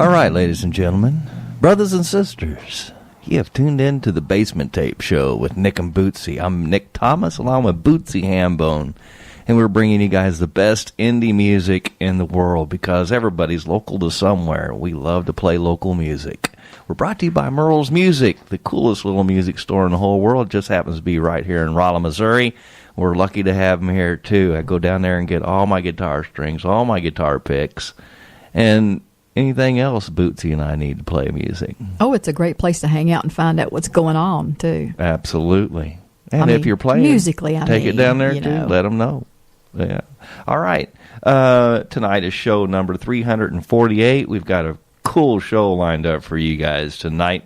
All right, ladies and gentlemen, brothers and sisters, you have tuned in to the Basement Tape Show with Nick and Bootsy. I'm Nick Thomas, along with Bootsy Hambone, and we're bringing you guys the best indie music in the world because everybody's local to somewhere. We love to play local music. We're brought to you by Merle's Music, the coolest little music store in the whole world. It just happens to be right here in Rolla, Missouri. We're lucky to have them here, too. I go down there and get all my guitar strings, all my guitar picks, and anything else Bootsy and I need to play music. Oh, it's a great place to hang out and find out what's going on, too. Absolutely. And if you're playing, musically, take it down there, too. Let them know. Yeah. All right. Tonight is show number 348. We've got a cool show lined up for you guys tonight.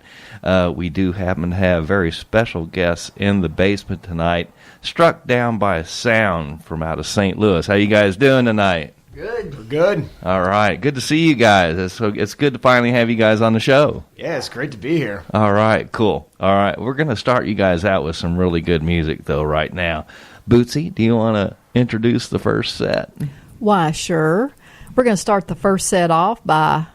We do happen to have very special guests in the basement tonight, struck down by a sound from out of St. Louis. How you guys doing tonight? Good. We're good. All right. Good to see you guys. It's good to finally have you guys on the show. Yeah, it's great to be here. All right. Cool. All right. We're going to start you guys out with some really good music, though, right now. Bootsy, do you want to introduce the first set? Why, sure. We're going to start the first set off by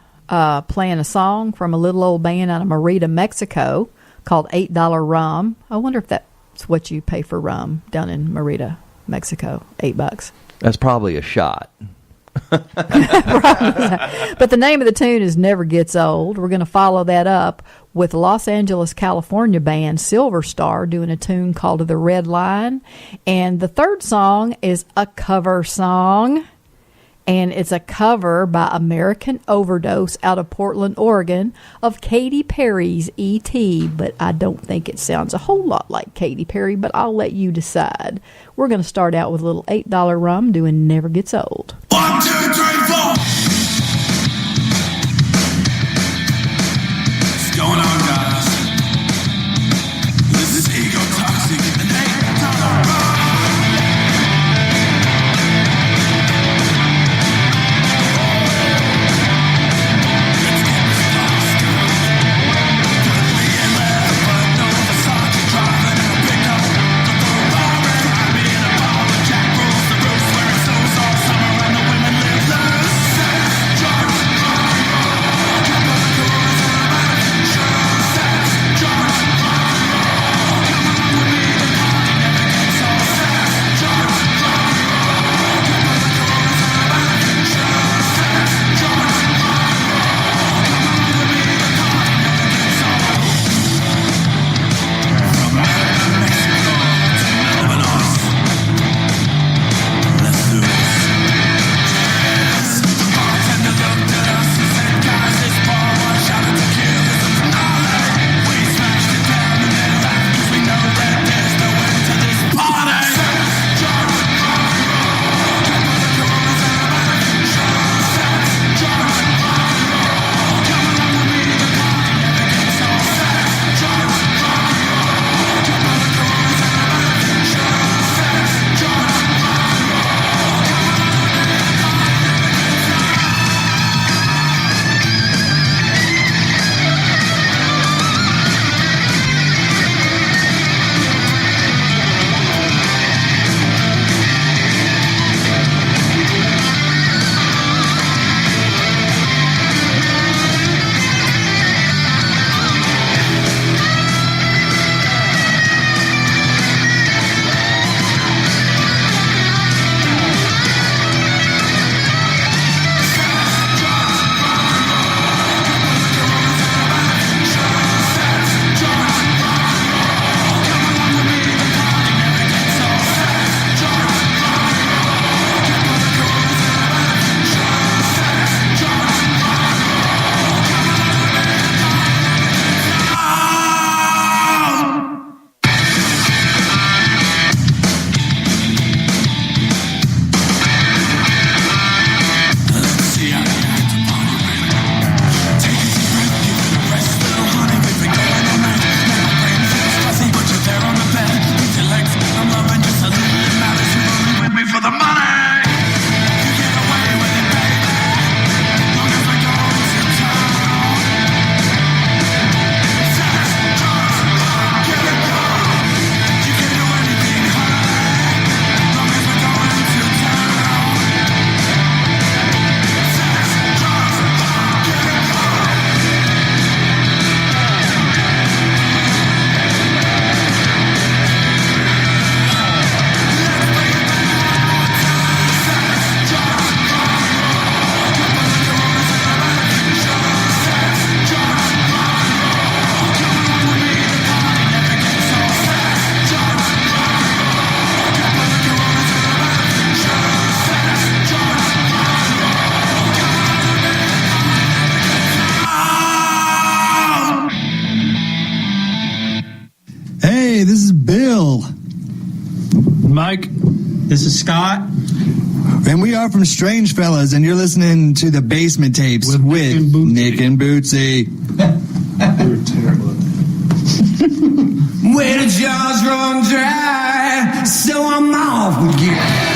playing a song from a little old band out of Merida, Mexico called $8 Rum. I wonder if that's what you pay for rum down in Merida, Mexico, $8. That's probably a shot. But the name of the tune is Never Gets Old. We're going to follow that up with Los Angeles, California band Silverstar doing a tune called The Red Line. And the third song is a cover song. And it's a cover by Amerikan Overdose out of Portland, Oregon of Katy Perry's E.T., but I don't think it sounds a whole lot like Katy Perry, but I'll let you decide. We're going to start out with a little $8 rum doing Never Gets Old. 1, 2, 3, 4. What's going on, guys? This is Ego Toxic and $8 rum. Summer Mike. This is Scott. And we are from Strange Fellas, and you're listening to the Basement Tapes with Nick and Bootsy. You're terrible. Where the jaws run dry, so I'm off again.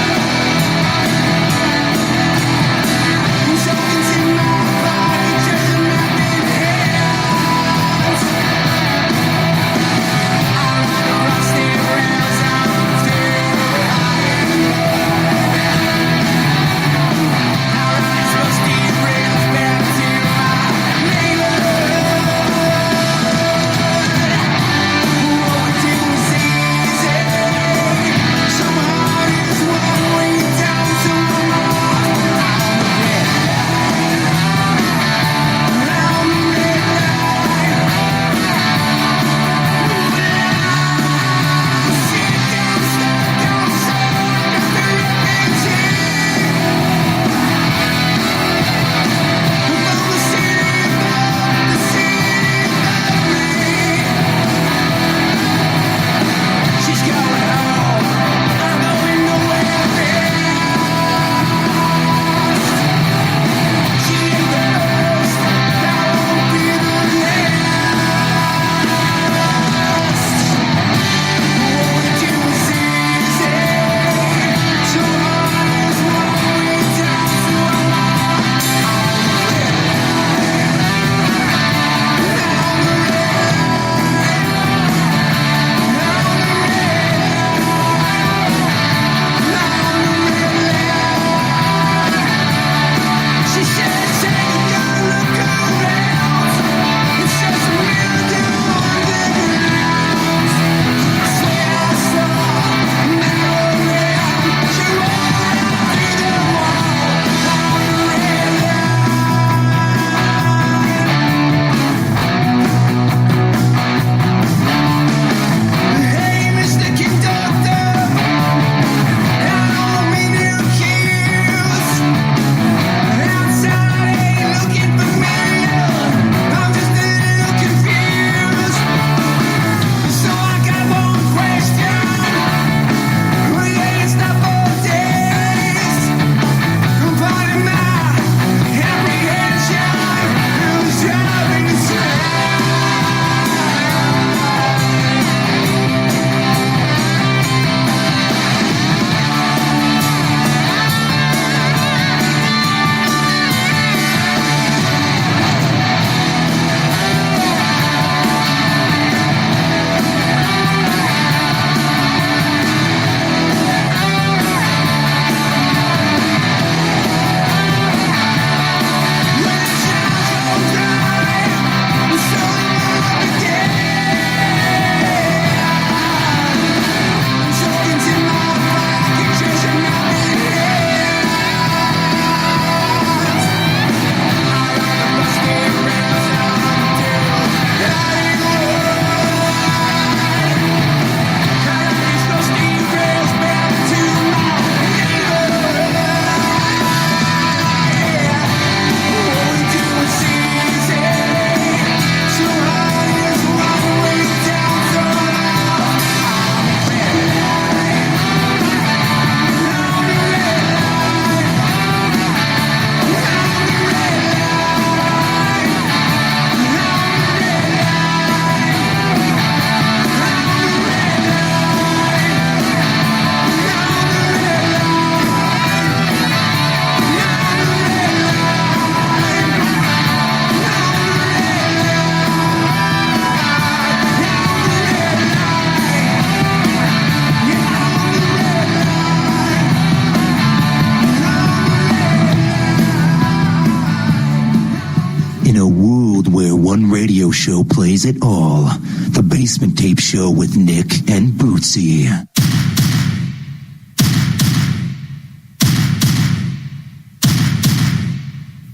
radio show plays it all. The Basement Tape Show with Nick and Bootsy.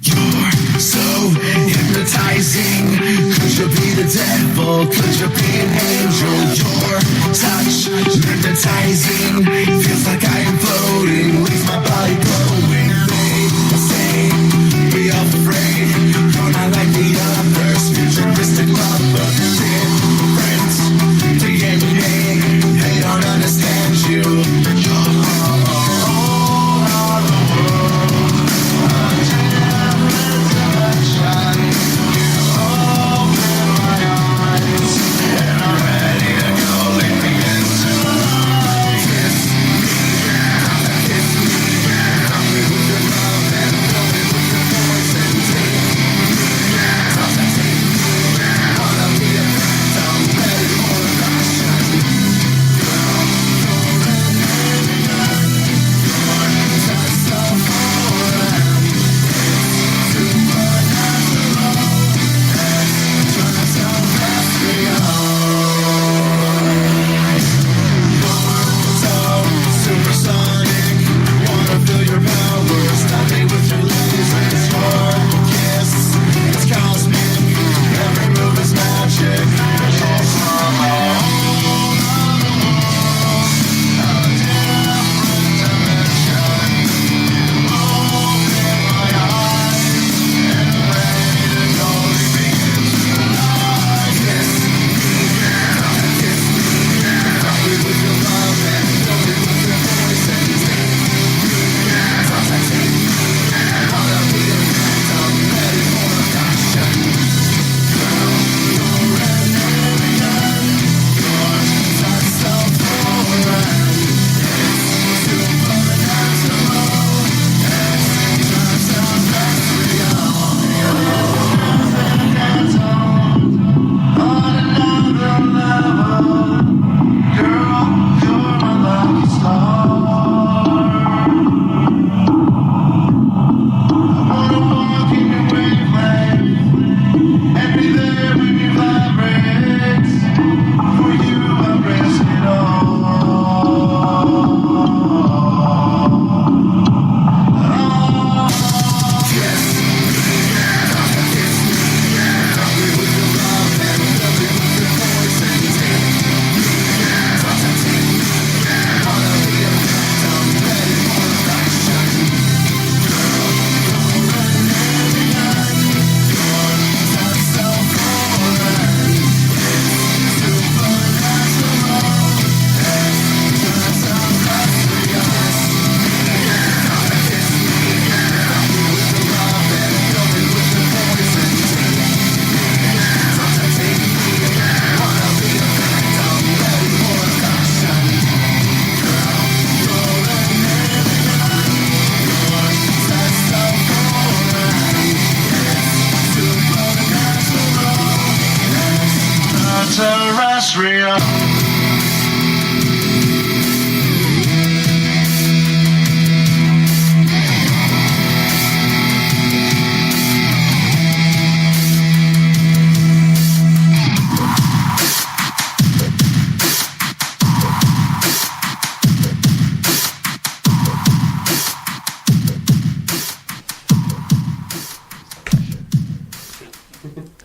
You're so hypnotizing. Could you be the devil? Could you be an angel? Your touch hypnotizing. Feels like I am floating. Leaves my body glowing. They say, be afraid. You're not like the others. Futuristic lover. Different. DNA. They don't understand you.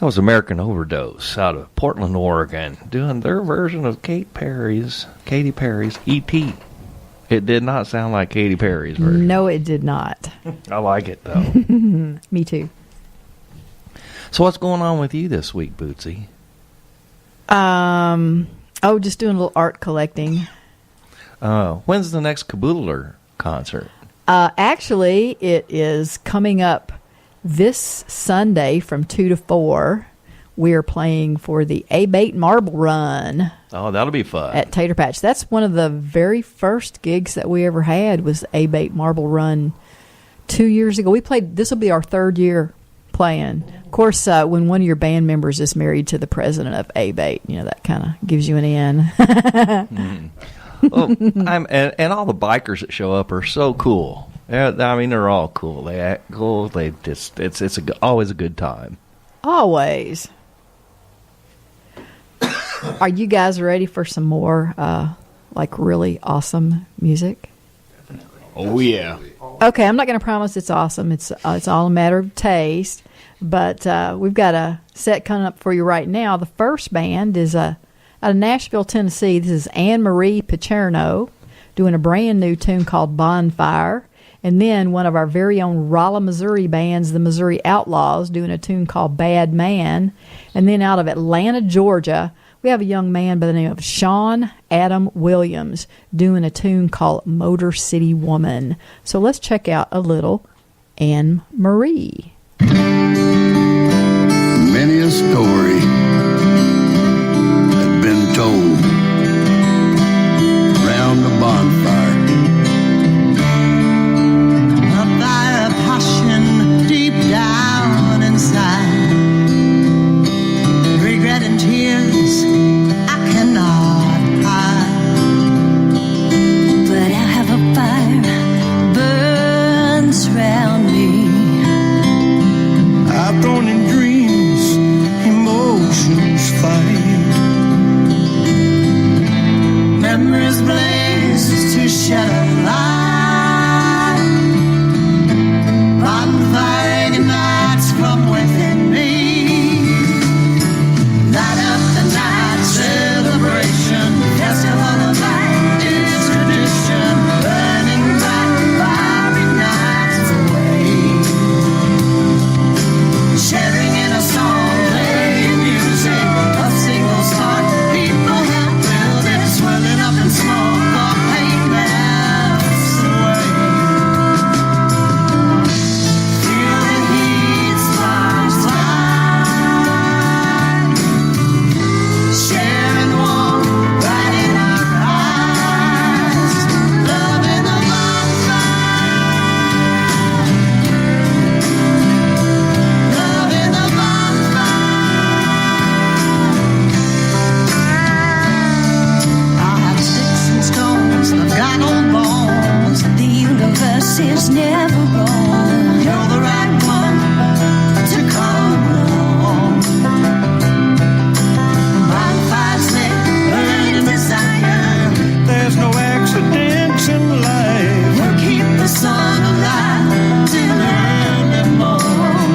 That was American Overdose out of Portland, Oregon, doing their version of Katy Perry's E.T. It did not sound like Katy Perry's version. No, it did not. I like it, though. Me too. So what's going on with you this week, Bootsy? Just doing a little art collecting. When's the next Kaboodler concert? Actually, it is coming up this Sunday from 2 to 4. We are playing for the A-Bait Marble Run. Oh, that'll be fun. At Tater Patch. That's one of the very first gigs that we ever had was A-Bait Marble Run 2 years ago. We played, this will be our third year playing. Of course, when one of your band members is married to the president of A-Bait, that kind of gives you an in. Well, and all the bikers that show up are so cool. I mean, they're all cool. They act cool. They just it's always a good time. Always. Are you guys ready for some more really awesome music? Oh yeah. Okay, I'm not going to promise it's awesome. It's all a matter of taste. But we've got a set coming up for you right now. The first band is out of Nashville, Tennessee. This is Annemarie Picerno doing a brand new tune called Bonfire. And then one of our very own Rolla, Missouri bands, the Missouri Outlaws, doing a tune called Bad Man. And then out of Atlanta, Georgia, we have a young man by the name of Shawn Adam Williams doing a tune called Motor City Woman. So let's check out a little Annemarie. Many a story had been told round the bonfire. A fire of passion deep down inside. Regret and tears I cannot hide. But I have a fire burns round me. I've thrown in dreams, emotions fight. Memories blaze to shed a light. Bonfire ignites from within me. Light up the night, celebration, festival of light is tradition. Burning bright, fire ignites the way. Sharing in a song, playing music, a single spark. People help build it, swirling up in smoke, or paint melts away. Feel the heat, sparks fly. Sharing warmth, right in our eyes. Love in the bonfire. Love in the bonfire. I'll have sticks and stones, I've got old bones. The universe is never wrong. You're the right one to come along. Bonfires lit, burning desire. There's no accidents in life. We'll keep the sun alive till early morn.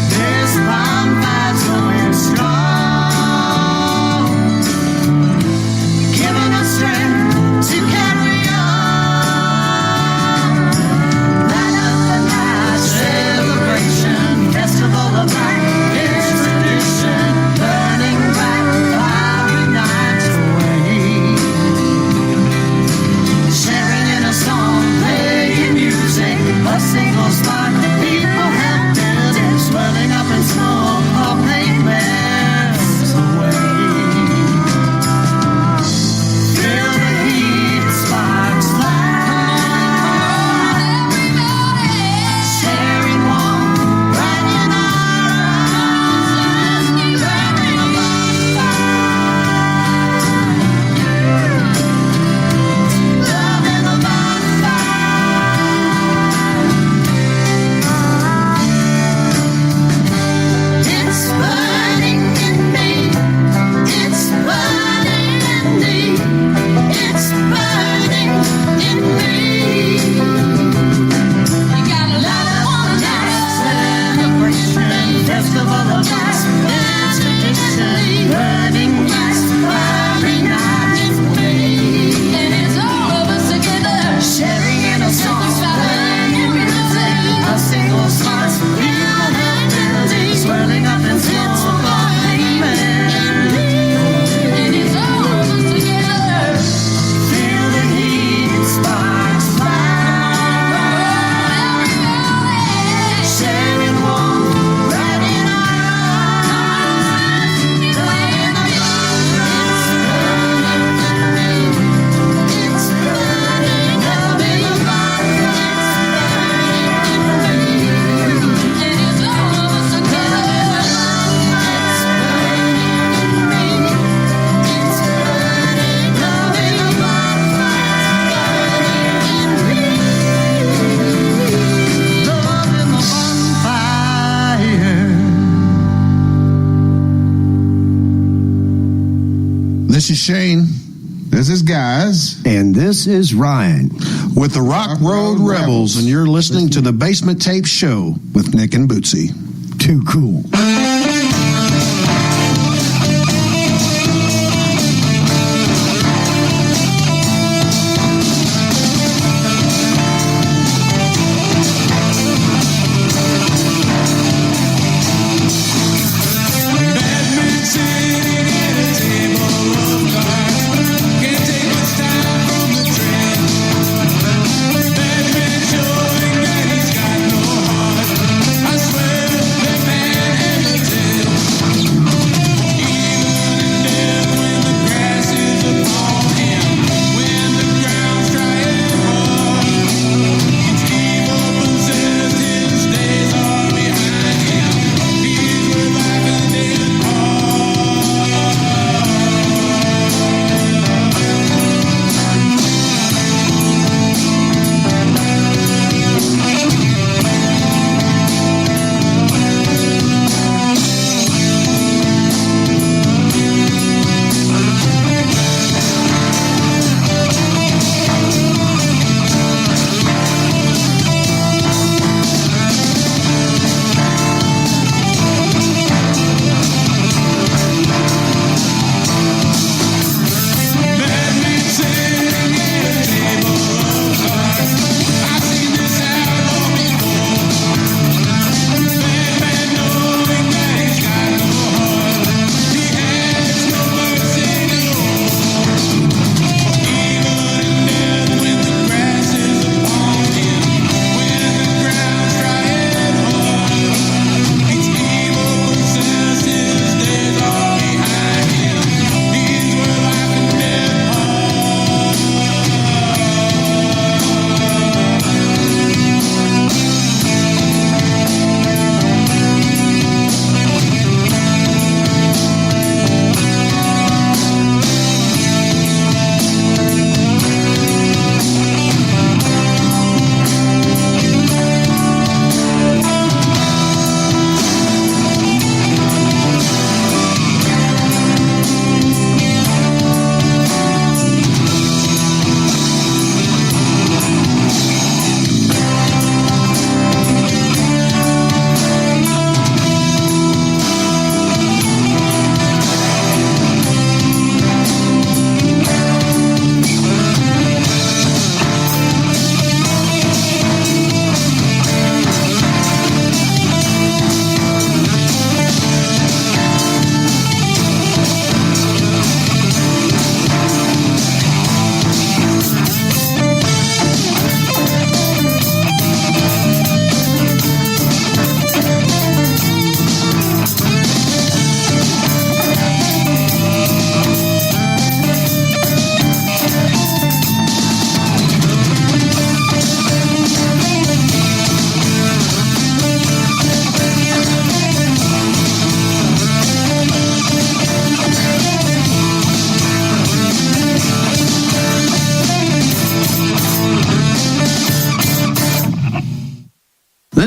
This bonfire's going strong, giving us strength to carry on. This is Shane. This is Guys. And this is Ryan. With the Rock Road Rebels, and you're listening to the Basement Tape Show with Nick and Bootsy. Too cool.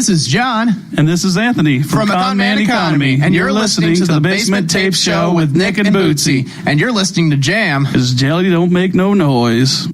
This is John. And this is Anthony from Conman Economy. And you're listening to the Basement Tape Show with Nick and Bootsy. And you're listening to Jam. Because jelly don't make no noise.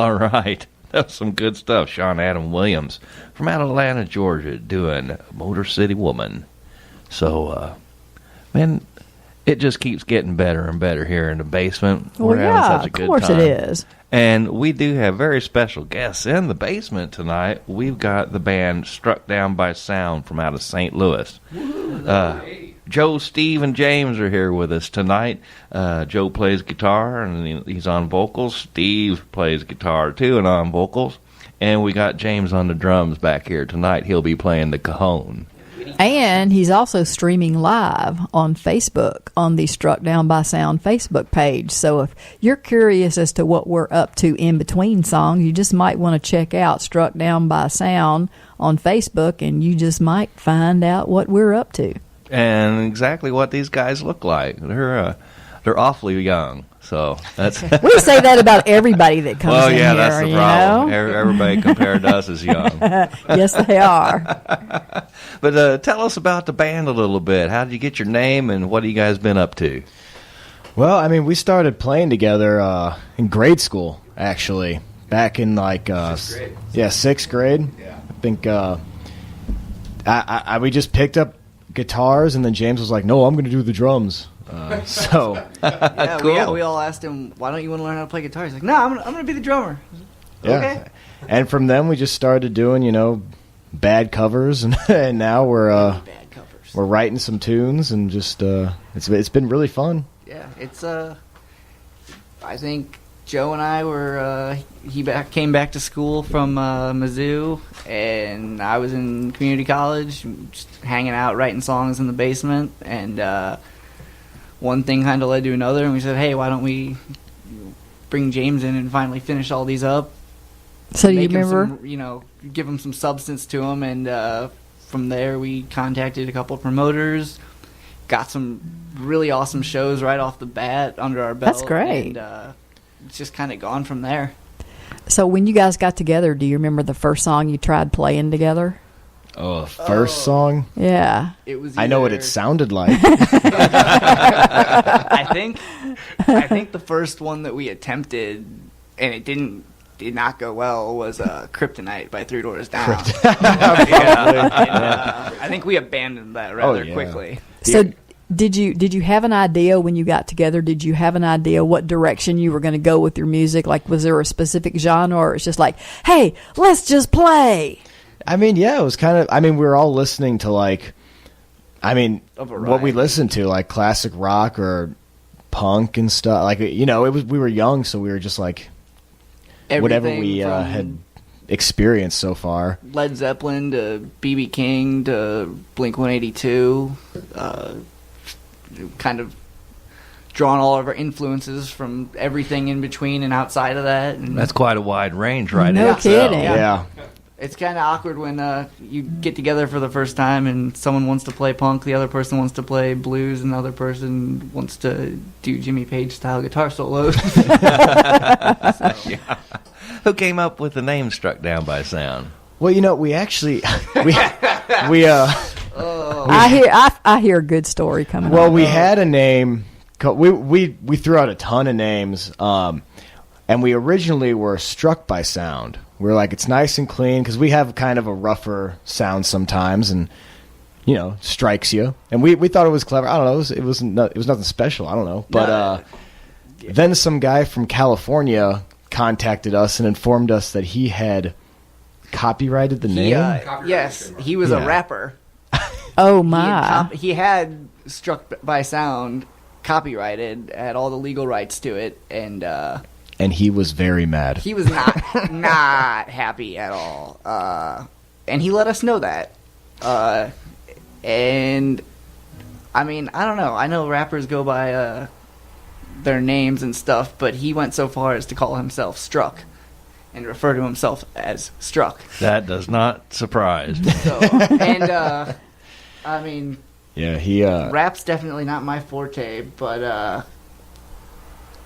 All right. That was some good stuff. Shawn Adam Williams from out of Atlanta, Georgia, doing Motor City Woman. So, man, it just keeps getting better and better here in the basement. We're having such a good time. Of course it is. And we do have very special guests in the basement tonight. We've got the band Struck Down by Sound from out of St. Louis. Joe, Steve, and James are here with us tonight. Joe plays guitar, and he's on vocals. Steve plays guitar, too, and on vocals. And we got James on the drums back here tonight. He'll be playing the cajon. And he's also streaming live on Facebook on the Struck Down by Sound Facebook page. So if you're curious as to what we're up to in between songs, you just might want to check out Struck Down by Sound on Facebook, and you just might find out what we're up to. And exactly what these guys look like. They're awfully young. So that's we say that about everybody that comes in here. That's the problem. Everybody compared to us is young. Yes, they are. But tell us about the band a little bit. How did you get your name, and what have you guys been up to? Well, I mean, we started playing together in grade school, actually, back in like sixth grade. Yeah, sixth grade. Yeah. I think we just picked up guitars, and then James was like, "No, I'm going to do the drums." Cool. We all asked him, "Why don't you want to learn how to play guitar?" He's like, "No, I'm gonna be the drummer." Yeah. Okay. And from then we just started doing, bad covers, and now we're writing some tunes, and just it's been really fun. Yeah, it's I think Joe and I were came back to school from Mizzou, and I was in community college, just hanging out, writing songs in the basement, and one thing kind of led to another, and we said, hey, why don't we bring James in and finally finish all these up? So do you remember? Give him some substance to them, and from there we contacted a couple of promoters, got some really awesome shows right off the bat under our belt. That's great. And it's just kind of gone from there. So when you guys got together, do you remember the first song you tried playing together? Oh, first song? Yeah. It was. I know what it sounded like. I think the first one that we attempted, and it did not go well, was Kryptonite by Three Doors Down. I think we abandoned that rather quickly. So did you have an idea when you got together? Did you have an idea what direction you were going to go with your music? Like, was there a specific genre, or it's just like, hey, let's just play? I mean, yeah, it was kind of. I mean, we were all listening to what we listened to, like classic rock or punk and stuff. Like, it was. We were young, so we were just like whatever we had experienced so far. Led Zeppelin to B.B. King to Blink-182, kind of drawn all of our influences from everything in between and outside of that. And that's quite a wide range, right? No kidding. Yeah. It's kind of awkward when you get together for the first time and someone wants to play punk, the other person wants to play blues, and the other person wants to do Jimmy Page-style guitar solos. Yeah. Who came up with the name Struck Down by Sound? Well, we actually I hear a good story coming. Well, we had a name. We threw out a ton of names, and we originally were Struck by Sound. We were like, it's nice and clean, because we have kind of a rougher sound sometimes, and strikes you. And we thought it was clever. I don't know. It was nothing special. I don't know. But then some guy from California contacted us and informed us that he had copyrighted the name. Yes, he was a rapper. Oh my! He had Struck by Sound copyrighted, had all the legal rights to it, and he was very mad. He was not happy at all, and he let us know that. And I mean, I don't know. I know rappers go by their names and stuff, but he went so far as to call himself Struck and refer to himself as Struck. That does not surprise me. So, and I mean, yeah, he rap's definitely not my forte, but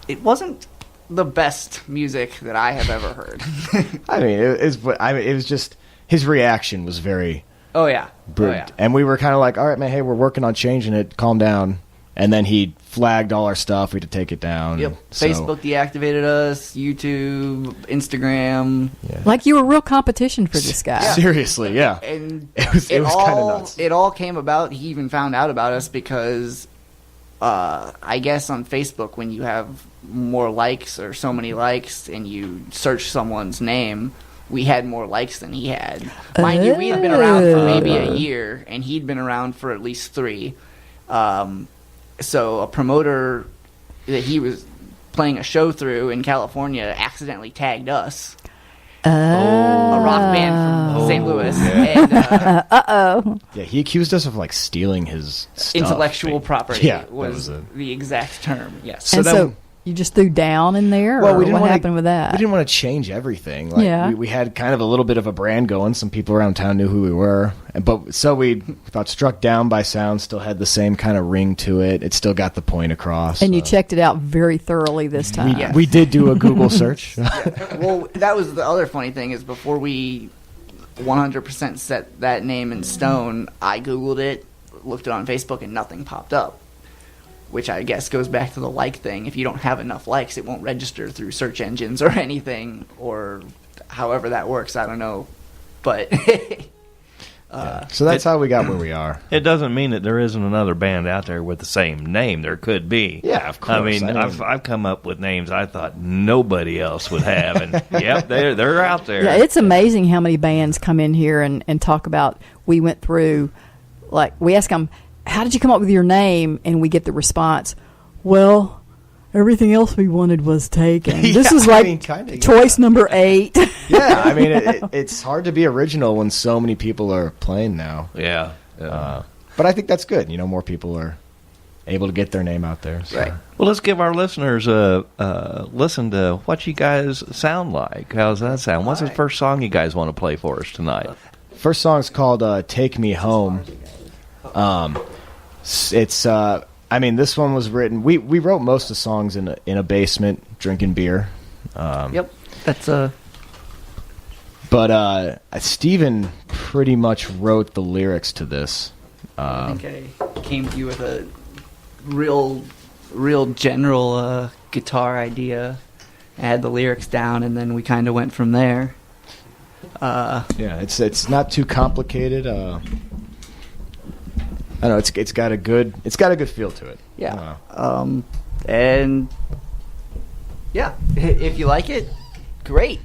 it wasn't the best music that I have ever heard. I mean, it was just his reaction was very. Oh yeah. And we were kind of like, all right, man, hey, we're working on changing it. Calm down. And then he flagged all our stuff. We had to take it down. Yep. So- Facebook deactivated us. YouTube, Instagram. Like you were real competition for this guy. Seriously, yeah. And it was kind of nuts. It all came about. He even found out about us because, I guess on Facebook, when you have more likes or so many likes, and you search someone's name, we had more likes than he had. Mind you, we had been around for maybe a year, and he'd been around for at least 3. So a promoter that he was playing a show through in California accidentally tagged us. A rock band from St. Louis. Yeah. And, Yeah, he accused us of like stealing his stuff. Intellectual property Yeah, was the exact term. Yes. So you just threw down in there? Well, or we didn't what wanna- happened with that? We didn't want to change everything. Like, Yeah. we had kind of a little bit of a brand going. Some people around town knew who we were. So we thought Struck Down by Sound still had the same kind of ring to it. It still got the point across. And you checked it out very thoroughly this time. We did do a Google search. Well, that was the other funny thing is before we 100% set that name in stone, I Googled it, looked it on Facebook, and nothing popped up. Which I guess goes back to the like thing. If you don't have enough likes, it won't register through search engines or anything, or however that works. I don't know. But So that's how we got where we are. It doesn't mean that there isn't another band out there with the same name. There could be. Yeah, of course. I mean, I've come up with names I thought nobody else would have, and yep, they're out there. Yeah, it's amazing how many bands come in here and talk about, we went through, like, we ask them, how did you come up with your name? And we get the response, well, everything else we wanted was taken. This is like choice number 8. Yeah, I mean, it's hard to be original when so many people are playing now. Yeah. But I think that's good. You know, more people are able to get their name out there. So. Right. Well, let's give our listeners a listen to what you guys sound like. How's that sound? What's the first song you guys want to play for us tonight? First song's called "Take Me Home." It's I mean, this one was written. We wrote most of the songs in a basement drinking beer. Yep, that's But Steven pretty much wrote the lyrics to this. I think I came to you with a real general guitar idea. I had the lyrics down, and then we kind of went from there. Yeah, it's not too complicated. I don't know, it's got a good feel to it. Yeah. And yeah, if you like it, great.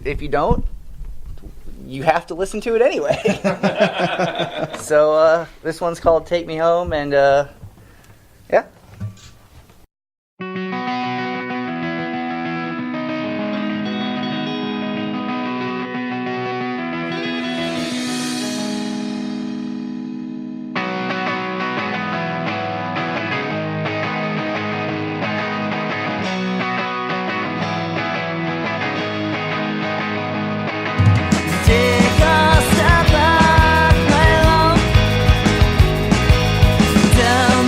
If you don't, you have to listen to it anyway. So this one's called "Take Me Home," and yeah. Take a step back, my love, down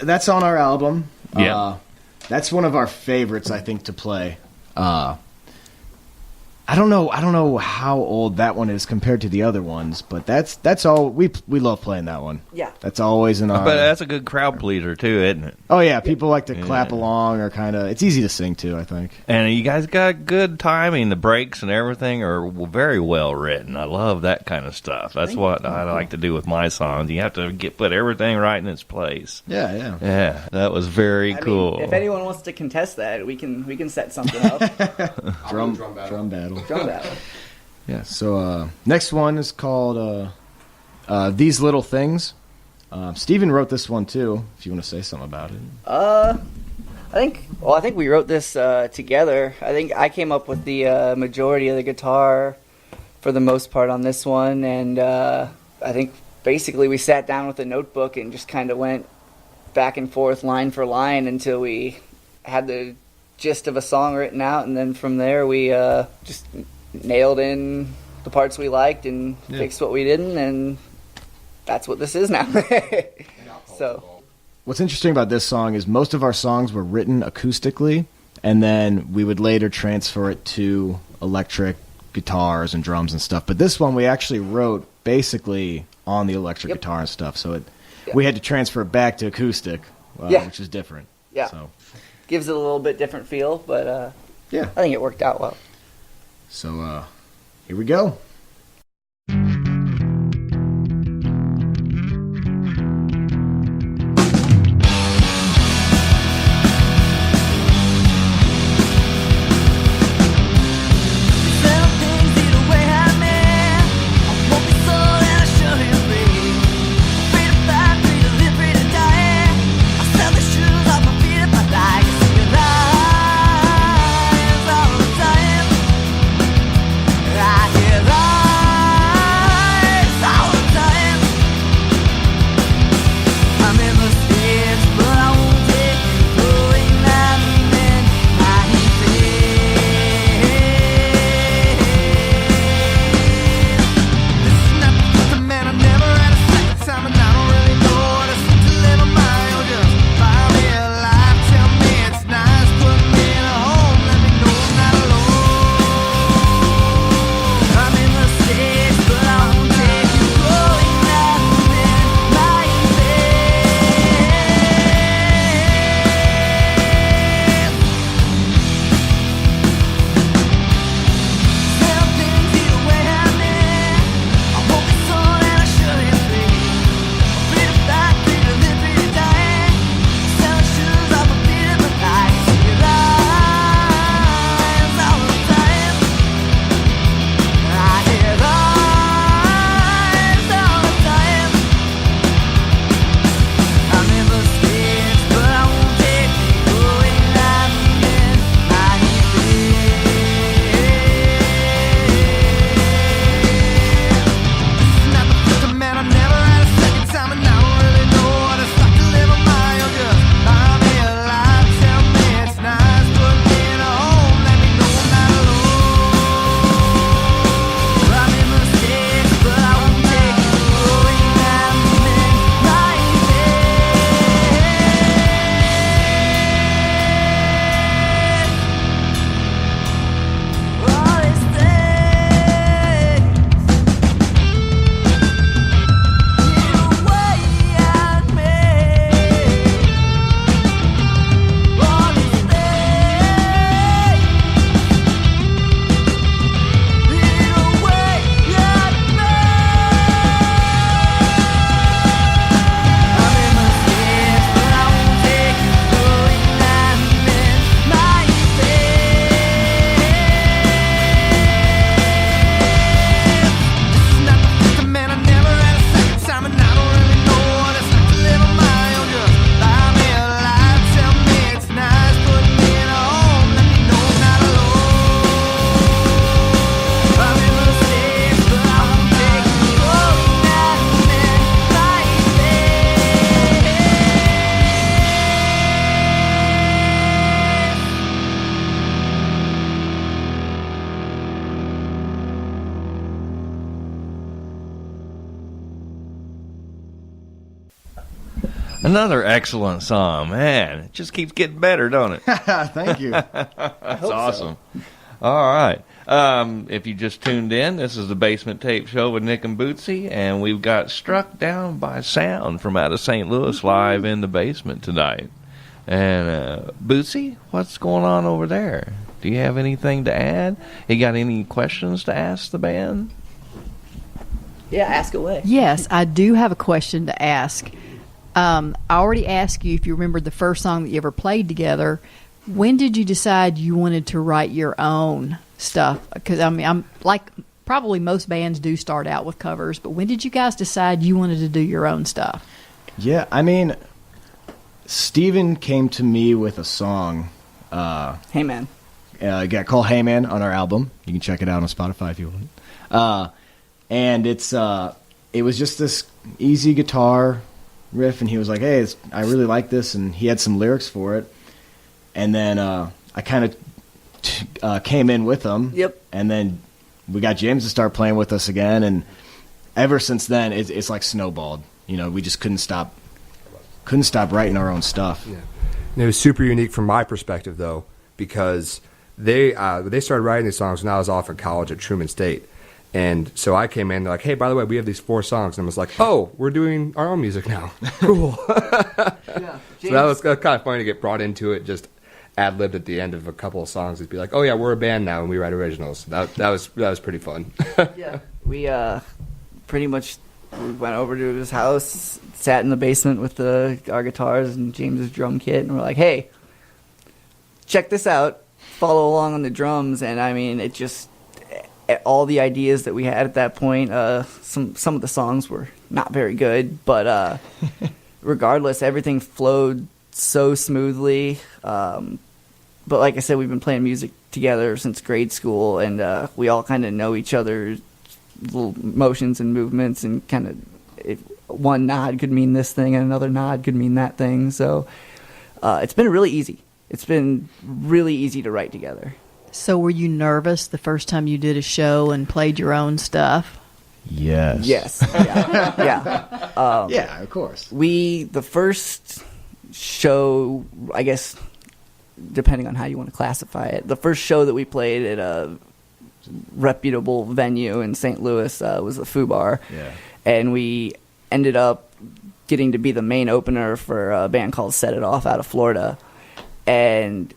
that's on our album. Yeah. That's one of our favorites, I think, to play. I don't know how old that one is compared to the other ones, but that's all we love playing that one. Yeah. That's always in our. But that's a good crowd pleaser too, isn't it? Oh yeah, people like to clap along or kind of. It's easy to sing too, I think. And you guys got good timing. The breaks and everything are very well written. I love that kind of stuff. That's what I like to do with my songs. You have to put everything right in its place. Yeah. Yeah, that was very cool. If anyone wants to contest that, we can set something up. drum battle. Drum battle. Yeah. So next one is called These Little Things. Steven wrote this one too. If you want to say something about it. I think we wrote this together. I think I came up with the majority of the guitar for the most part on this one, and I think basically we sat down with a notebook and just kind of went back and forth line for line until we had the gist of a song written out, and then from there we just nailed in the parts we liked and fixed what we didn't, and that's what this is now. So what's interesting about this song is most of our songs were written acoustically, and then we would later transfer it to electric guitars and drums and stuff. But this one we actually wrote basically on the electric guitar and stuff, so we had to transfer it back to acoustic, which is different. Yeah. So gives it a little bit different feel, but I think it worked out well. So here we go. I get up. Another excellent song, man. It just keeps getting better, don't it? Thank you. That's awesome. So. All right. If you just tuned in, this is the Basement Tape Show with Nick and Bootsy, and we've got Struck Down by Sound from out of St. Louis live in the basement tonight. And Bootsy, what's going on over there? Do you have anything to add? You got any questions to ask the band? Yeah, ask away. Yes, I do have a question to ask. I already asked you if you remembered the first song that you ever played together. When did you decide you wanted to write your own stuff? Because, I mean, I'm like probably most bands do start out with covers, but when did you guys decide you wanted to do your own stuff? Yeah, I mean, Steven came to me with a song. Hey Man. Called Hey Man on our album. You can check it out on Spotify if you want. And it was just this easy guitar riff, and he was like, hey, I really like this, and he had some lyrics for it. And then I kind of came in with him. Yep. And then we got James to start playing with us again, and ever since then, it's like snowballed. You know, we just couldn't stop writing our own stuff. Yeah. And it was super unique from my perspective, though, because they started writing these songs when I was off in college at Truman State. And so I came in, they're like, hey, by the way, we have these 4 songs. And I was like, oh, we're doing our own music now. Cool. Yeah, so that was kind of funny to get brought into it, just ad-libbed at the end of a couple of songs. It'd be like, oh, yeah, we're a band now, and we write originals. That was pretty fun. Yeah. We pretty much went over to his house, sat in the basement with our guitars and James's drum kit, and we're like, hey, check this out. Follow along on the drums. And, I mean, it just... all the ideas that we had at that point, some of the songs were not very good, but regardless, everything flowed so smoothly. But like I said, we've been playing music together since grade school, and we all kind of know each other's little motions and movements, and kind of one nod could mean this thing and another nod could mean that thing. So it's been really easy. It's been really easy to write together. So were you nervous the first time you did a show and played your own stuff? Yes. Yes. Yeah. Yeah, of course. The first show, I guess, depending on how you want to classify it, the first show that we played at a reputable venue in St. Louis was the Foo Bar. Yeah. And we ended up getting to be the main opener for a band called Set It Off out of Florida. And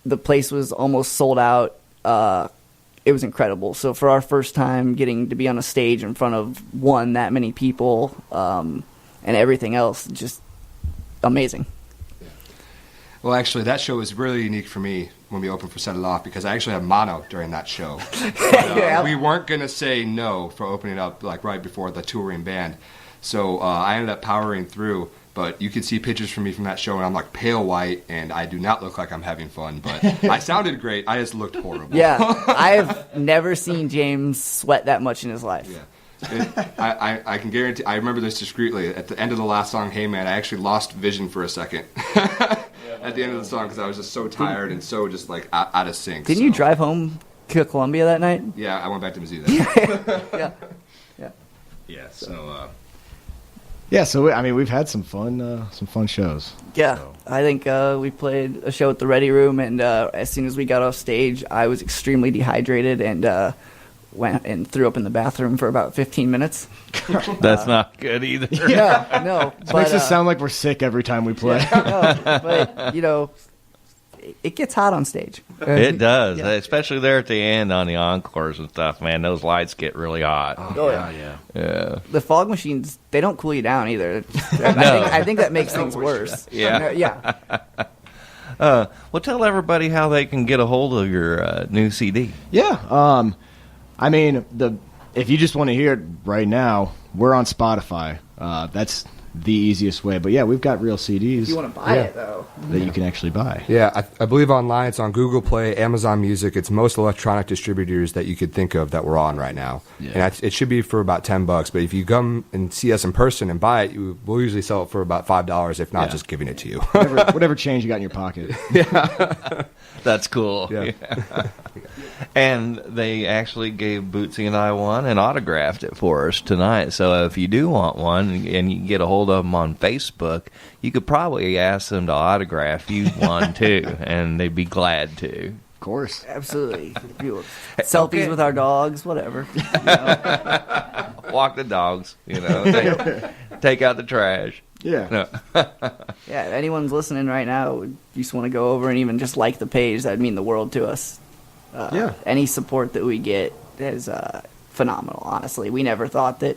the place was almost sold out. It was incredible. So for our first time getting to be on a stage in front of that many people, and everything else, just amazing. Well, actually, that show was really unique for me when we opened for Set It Off, because I actually had mono during that show. But, we weren't going to say no for opening up like right before the touring band. So I ended up powering through. But you could see pictures from me from that show, and I'm like pale white, and I do not look like I'm having fun. But I sounded great. I just looked horrible. Yeah, I've never seen James sweat that much in his life. Yeah. I can guarantee. I remember this discreetly. At the end of the last song, Hey Man, I actually lost vision for a second at the end of the song because I was just so tired and so just like out of sync. Didn't you drive home to Columbia that night? Yeah, I went back to Mizzou that night. Yeah. So. Yeah, so I mean, we've had some fun shows. Yeah, so. I think we played a show at the Ready Room, and as soon as we got off stage, I was extremely dehydrated and went and threw up in the bathroom for about 15 minutes. That's not good either. Yeah, no. It makes us sound like we're sick every time we play. Yeah, no, but it gets hot on stage. It does, especially there at the end on the encores and stuff, man. Those lights get really hot. Oh yeah. The fog machines, they don't cool you down either. I think that makes things worse. Yeah. Well, tell everybody how they can get a hold of your new CD. Yeah. I mean, if you just want to hear it right now, we're on Spotify. That's the easiest way. But yeah, we've got real CDs. If you want to buy it, though. That you can actually buy. Yeah, I believe online it's on Google Play, Amazon Music. It's most electronic distributors that you could think of that we're on right now. Yeah. And it should be for about $10. But if you come and see us in person and buy it, we'll usually sell it for about $5, if not just giving it to you. Whatever change you got in your pocket. Yeah. That's cool. Yeah. And they actually gave Bootsy and I one and autographed it for us tonight. So if you do want one and you can get a hold of them on Facebook, you could probably ask them to autograph you one too, and they'd be glad to. Of course. Absolutely. Selfies with our dogs, whatever. Walk the dogs, take out the trash. Yeah. No. Yeah, if anyone's listening right now, you just want to go over and even just like the page, that'd mean the world to us. Any support that we get is phenomenal, honestly. We never thought that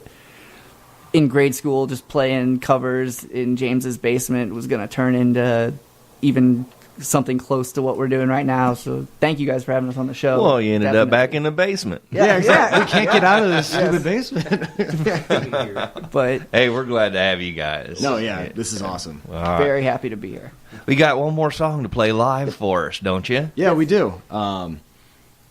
in grade school just playing covers in James's basement was going to turn into even something close to what we're doing right now. So thank you guys for having us on the show. Well, you ended up back in the basement. Yeah, exactly. We can't get out of this stupid basement. But hey, we're glad to have you guys. No, this is awesome. Very happy to be here. We got one more song to play live for us, don't you? Yeah, we do.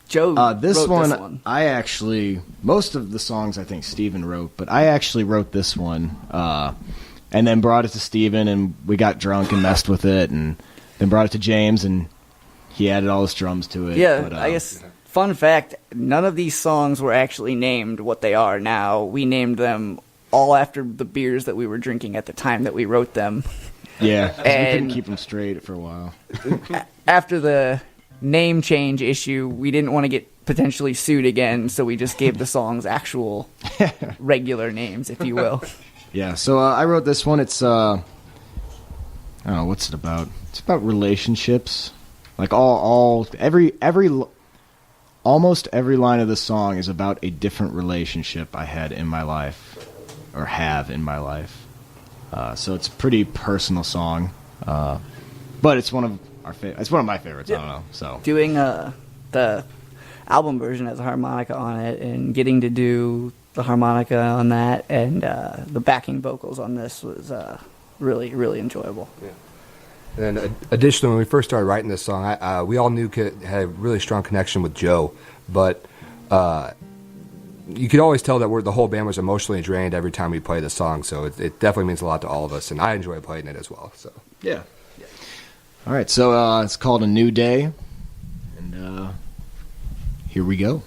Joe this wrote one, this one. I actually, most of the songs I think Steven wrote, but I actually wrote this one and then brought it to Steven, and we got drunk and messed with it, and then brought it to James, and he added all his drums to it. Yeah, but, I guess, fun fact, none of these songs were actually named what they are now. We named them all after the beers that we were drinking at the time that we wrote them. Yeah, we couldn't keep them straight for a while. After the name change issue, we didn't want to get potentially sued again, so we just gave the songs actual regular names, if you will. Yeah, so I wrote this one. It's, I don't know, what's it about? It's about relationships. Like almost every line of the song is about a different relationship I had in my life, or have in my life. So it's a pretty personal song, but it's one of it's one of my favorites. I don't know. So doing the album version has a harmonica on it, and getting to do the harmonica on that and the backing vocals on this was really, really enjoyable. Yeah. And then additionally, when we first started writing this song, we all knew had a really strong connection with Joe, but you could always tell that the whole band was emotionally drained every time we played the song, so it definitely means a lot to all of us, and I enjoy playing it as well. So yeah. All right, so it's called A New Day, and here we go.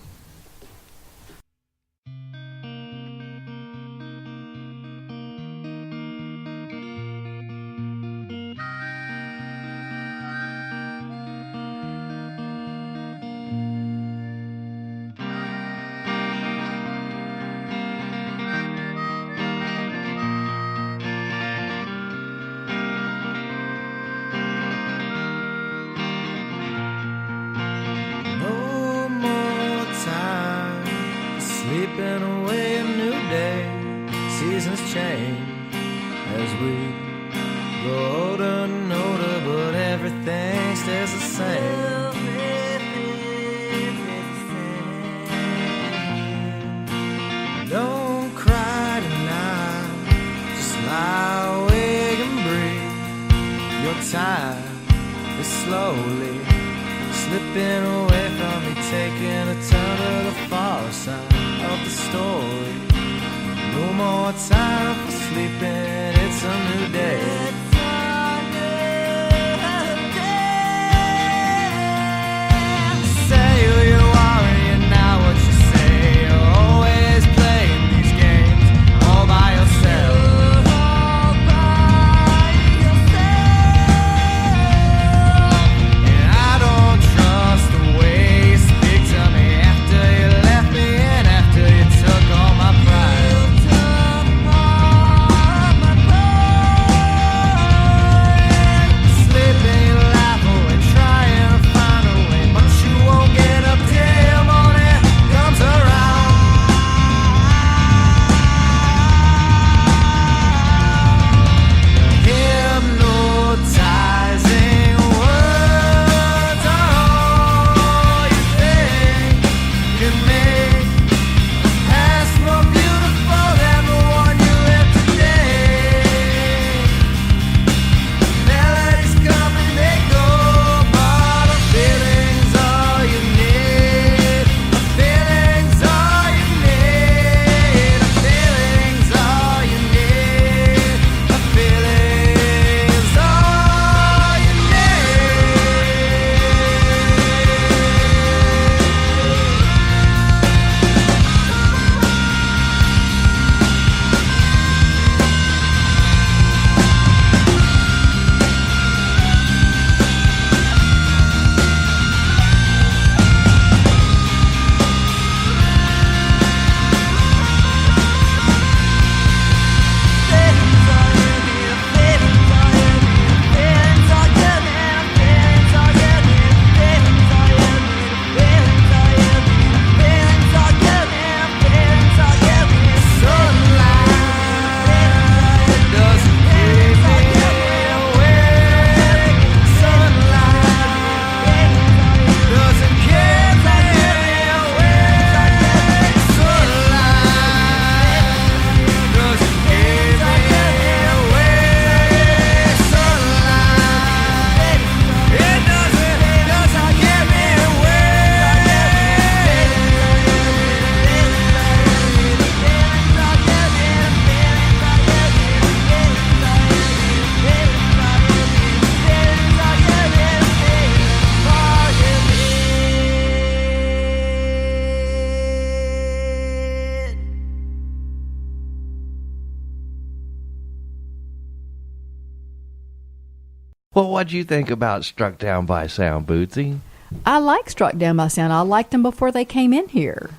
Well, what'd you think about Struck Down by Sound, Bootsy? I like Struck Down by Sound. I liked them before they came in here.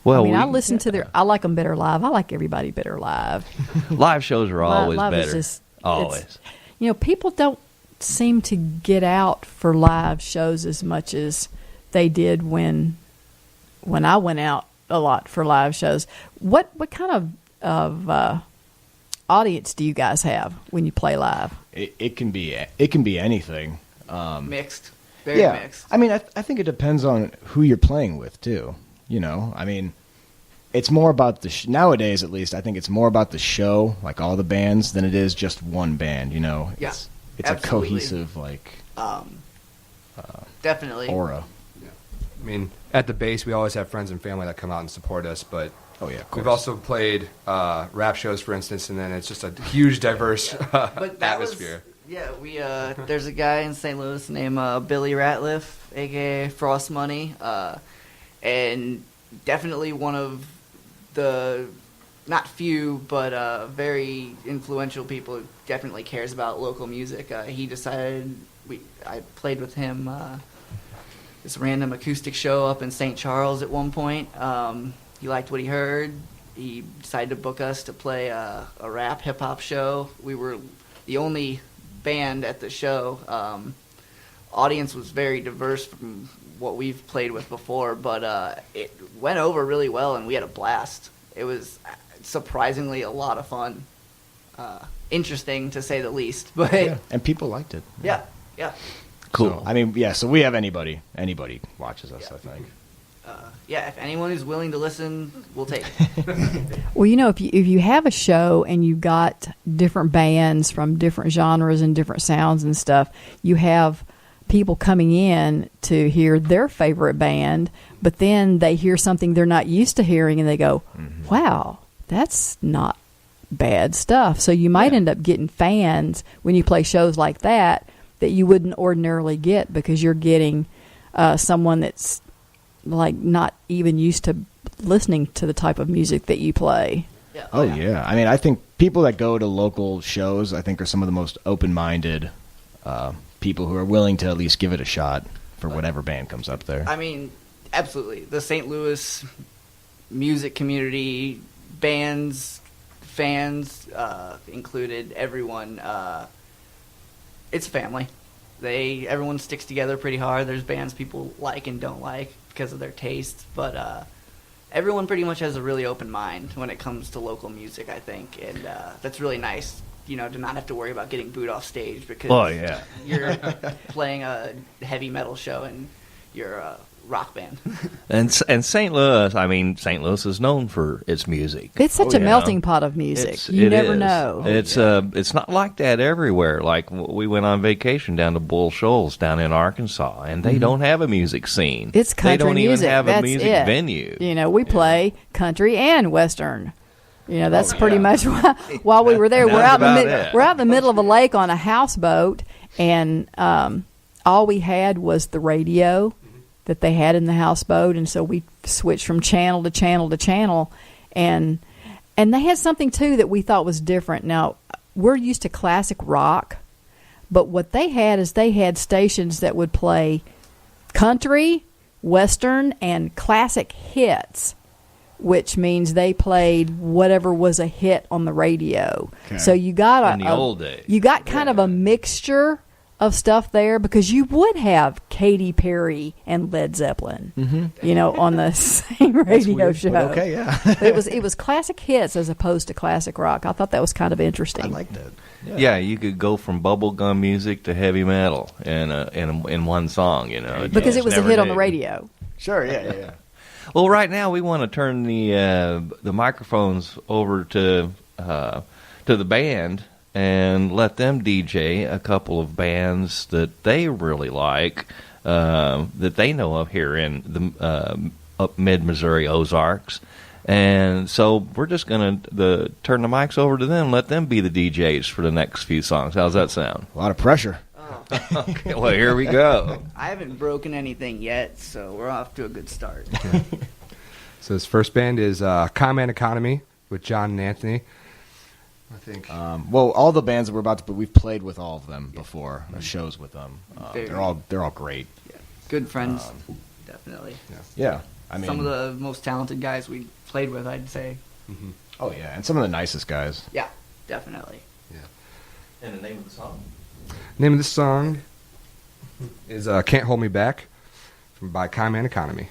Well, I mean, I listened to their. I like them better live. I like everybody better live. Live shows are always live better. Is just, always. People don't seem to get out for live shows as much as they did when I went out a lot for live shows. What kind of audience do you guys have when you play live? It can be anything. Mixed, very mixed. I mean, I think it depends on who you're playing with too. I mean, it's more about the nowadays, at least. I think it's more about the show, like all the bands, than it is just one band. It's a cohesive definitely aura. Yeah. I mean, at the base, we always have friends and family that come out and support us, but we've also played rap shows, for instance, and then it's just a huge, diverse atmosphere. We there's a guy in St. Louis named Billy Ratliff, aka Frost Money, and definitely one of the not few but very influential people who definitely cares about local music. He decided I played with him this random acoustic show up in St. Charles at one point. He liked what he heard. He decided to book us to play a rap hip hop show. We were the only band at the show. Audience was very diverse from what we've played with before, but it went over really well and we had a blast. It was surprisingly a lot of fun. Interesting to say the least, but and people liked it. Yeah. Cool. So, I mean, so we have anybody watches us, I think. If anyone who's willing to listen, we'll take it. Well, if you have a show and you've got different bands from different genres and different sounds and stuff, you have people coming in to hear their favorite band, but then they hear something they're not used to hearing and they go, wow, that's not bad stuff. So you might end up getting fans when you play shows like that you wouldn't ordinarily get, because you're getting someone that's like not even used to listening to the type of music that you play. Yeah. I mean, I think people that go to local shows, I think, are some of the most open-minded people who are willing to at least give it a shot for whatever band comes up there. I mean, absolutely. The St. Louis music community, bands, fans included, everyone, it's family. Everyone sticks together pretty hard. There's bands people like and don't like because of their tastes, but everyone pretty much has a really open mind when it comes to local music, I think, and that's really nice. To not have to worry about getting booed off stage because you're playing a heavy metal show and you're a rock band. and St. Louis, St. Louis is known for its music. It's such a melting pot of music. You never know. It's not like that everywhere. Like, we went on vacation down to Bull Shoals down in Arkansas, and they don't have a music scene. It's country They don't music. even have That's a music it. venue. We play country and western. That's pretty much while we were there. We're out in the middle of a lake on a houseboat, and all we had was the radio that they had in the houseboat, and so we switched from channel to channel to channel, and they had something too that we thought was different. Now, we're used to classic rock, but what they had is they had stations that would play country, western, and classic hits, which means they played whatever was a hit on the radio. Okay. So you got in the old days. You got kind of a mixture of stuff there, because you would have Katy Perry and Led Zeppelin, on the same radio show. But okay, yeah. it was classic hits as opposed to classic rock. I thought that was kind of interesting. I liked it. Yeah, you could go from bubblegum music to heavy metal in one song, because it was a hit on the radio. Sure, yeah. Well, right now we want to turn the microphones over to the band and let them DJ a couple of bands that they really like, that they know of here in the up mid-Missouri Ozarks. And so we're just going to turn the mics over to them, let them be the DJs for the next few songs. How's that sound? A lot of pressure. Okay, well, here we go. I haven't broken anything yet, so we're off to a good start. So this first band is Conman Economy with John and Anthony. I think. Well, all the bands that we're about to, but we've played with all of them before. Shows with them. They're all great. Yeah. Good friends, definitely. Yeah, I mean, some of the most talented guys we played with, I'd say. Mm-hmm. Oh yeah, and some of the nicest guys. Yeah, definitely. Yeah. And the name of the song? Name of the song is "Can't Hold Me Back" by Conman Economy.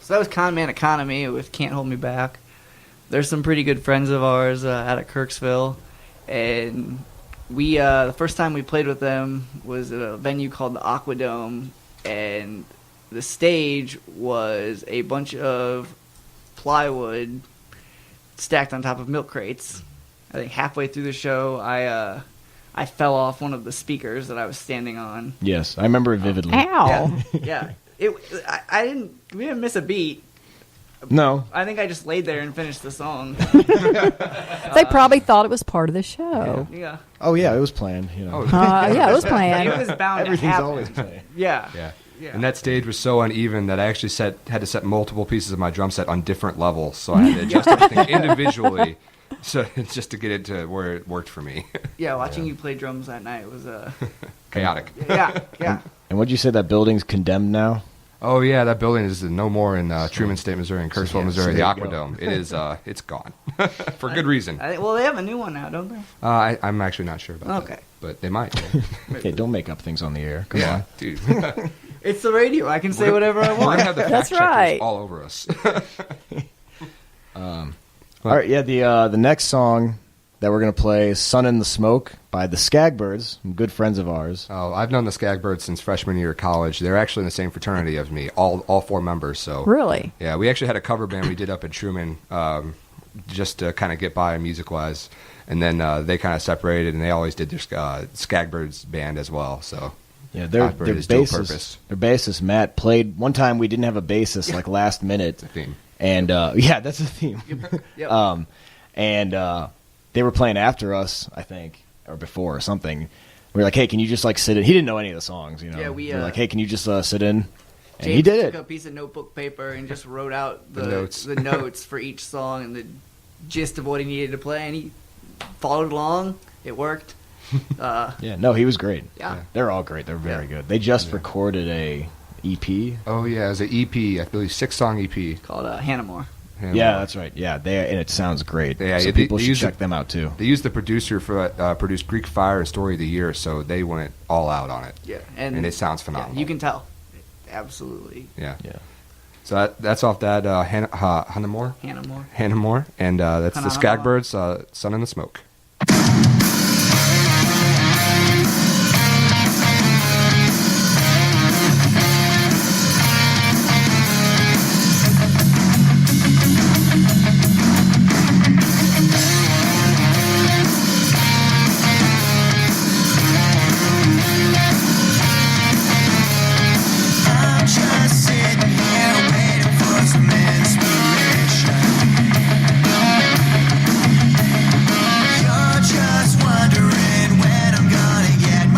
So that was Conman Economy with Can't Hold Me Back. There's some pretty good friends of ours out of Kirksville, and we the first time we played with them was at a venue called the Aquadome, and the stage was a bunch of plywood stacked on top of milk crates. I think halfway through the show, I I fell off one of the speakers that I was standing on. Yes, I remember it vividly. Ow! Yeah. We didn't miss a beat. No. I think I just laid there and finished the song. They probably thought it was part of the show. Yeah. Oh yeah, it was planned. You know. Yeah, it was planned. It was bound to Everything's happen. always planned. Yeah. Yeah. And that stage was so uneven that I actually had to set multiple pieces of my drum set on different levels, so I had to adjust everything individually, so just to get it to where it worked for me. Yeah, watching you play drums that night was Chaotic. Yeah. And what'd you say, that building's condemned now? Oh yeah, that building is no more in Truman State, Missouri, and Kirksville, Missouri. The Aquadome. It is. It's gone for good reason. Well, they have a new one now, don't they? I'm actually not sure about that. But they might. Hey, don't make up things on the air. Come on, dude. It's the radio. I can say whatever I want. We're gonna have the fact That's checkers right. all over us. All right, yeah. The next song that we're gonna play is "Sun in the Smoke" by the Skagbyrds, good friends of ours. Oh, I've known the Skagbyrds since freshman year of college. They're actually in the same fraternity as me, all 4 members. So Really? yeah, we actually had a cover band we did up in Truman, just to kind of get by music wise, and then they kind of separated, and they always did their Skagbyrds band as well. So yeah, their bassist, Matt played one time. We didn't have a bassist like last minute, theme. And yeah, that's the theme. Yep. And they were playing after us, I think, or before or something. We were like, "Hey, can you just like sit in?" He didn't know any of the songs, you know. Yeah, we were like, "Hey, can you just sit in?" And James he did took it. a piece of notebook paper and just wrote out The notes. the notes for each song and the gist of what he needed to play, and he followed along. It worked. Yeah, no, he was great. Yeah. They're all great. They're very good. They just recorded a EP. Oh yeah, it was an EP, I believe 6-song EP called Hannah Moore. Yeah, that's right. Yeah, and it sounds great. Yeah, so people should check them out too. They used the producer for produced Greek Fire and Story of the Year, so they went all out on it. Yeah, and it sounds phenomenal. Yeah, you can tell. Absolutely. Yeah. So that's off that Hannah Moore, and that's the Skagbyrds, "Sun in the Smoke." You're just wondering when I'm gonna get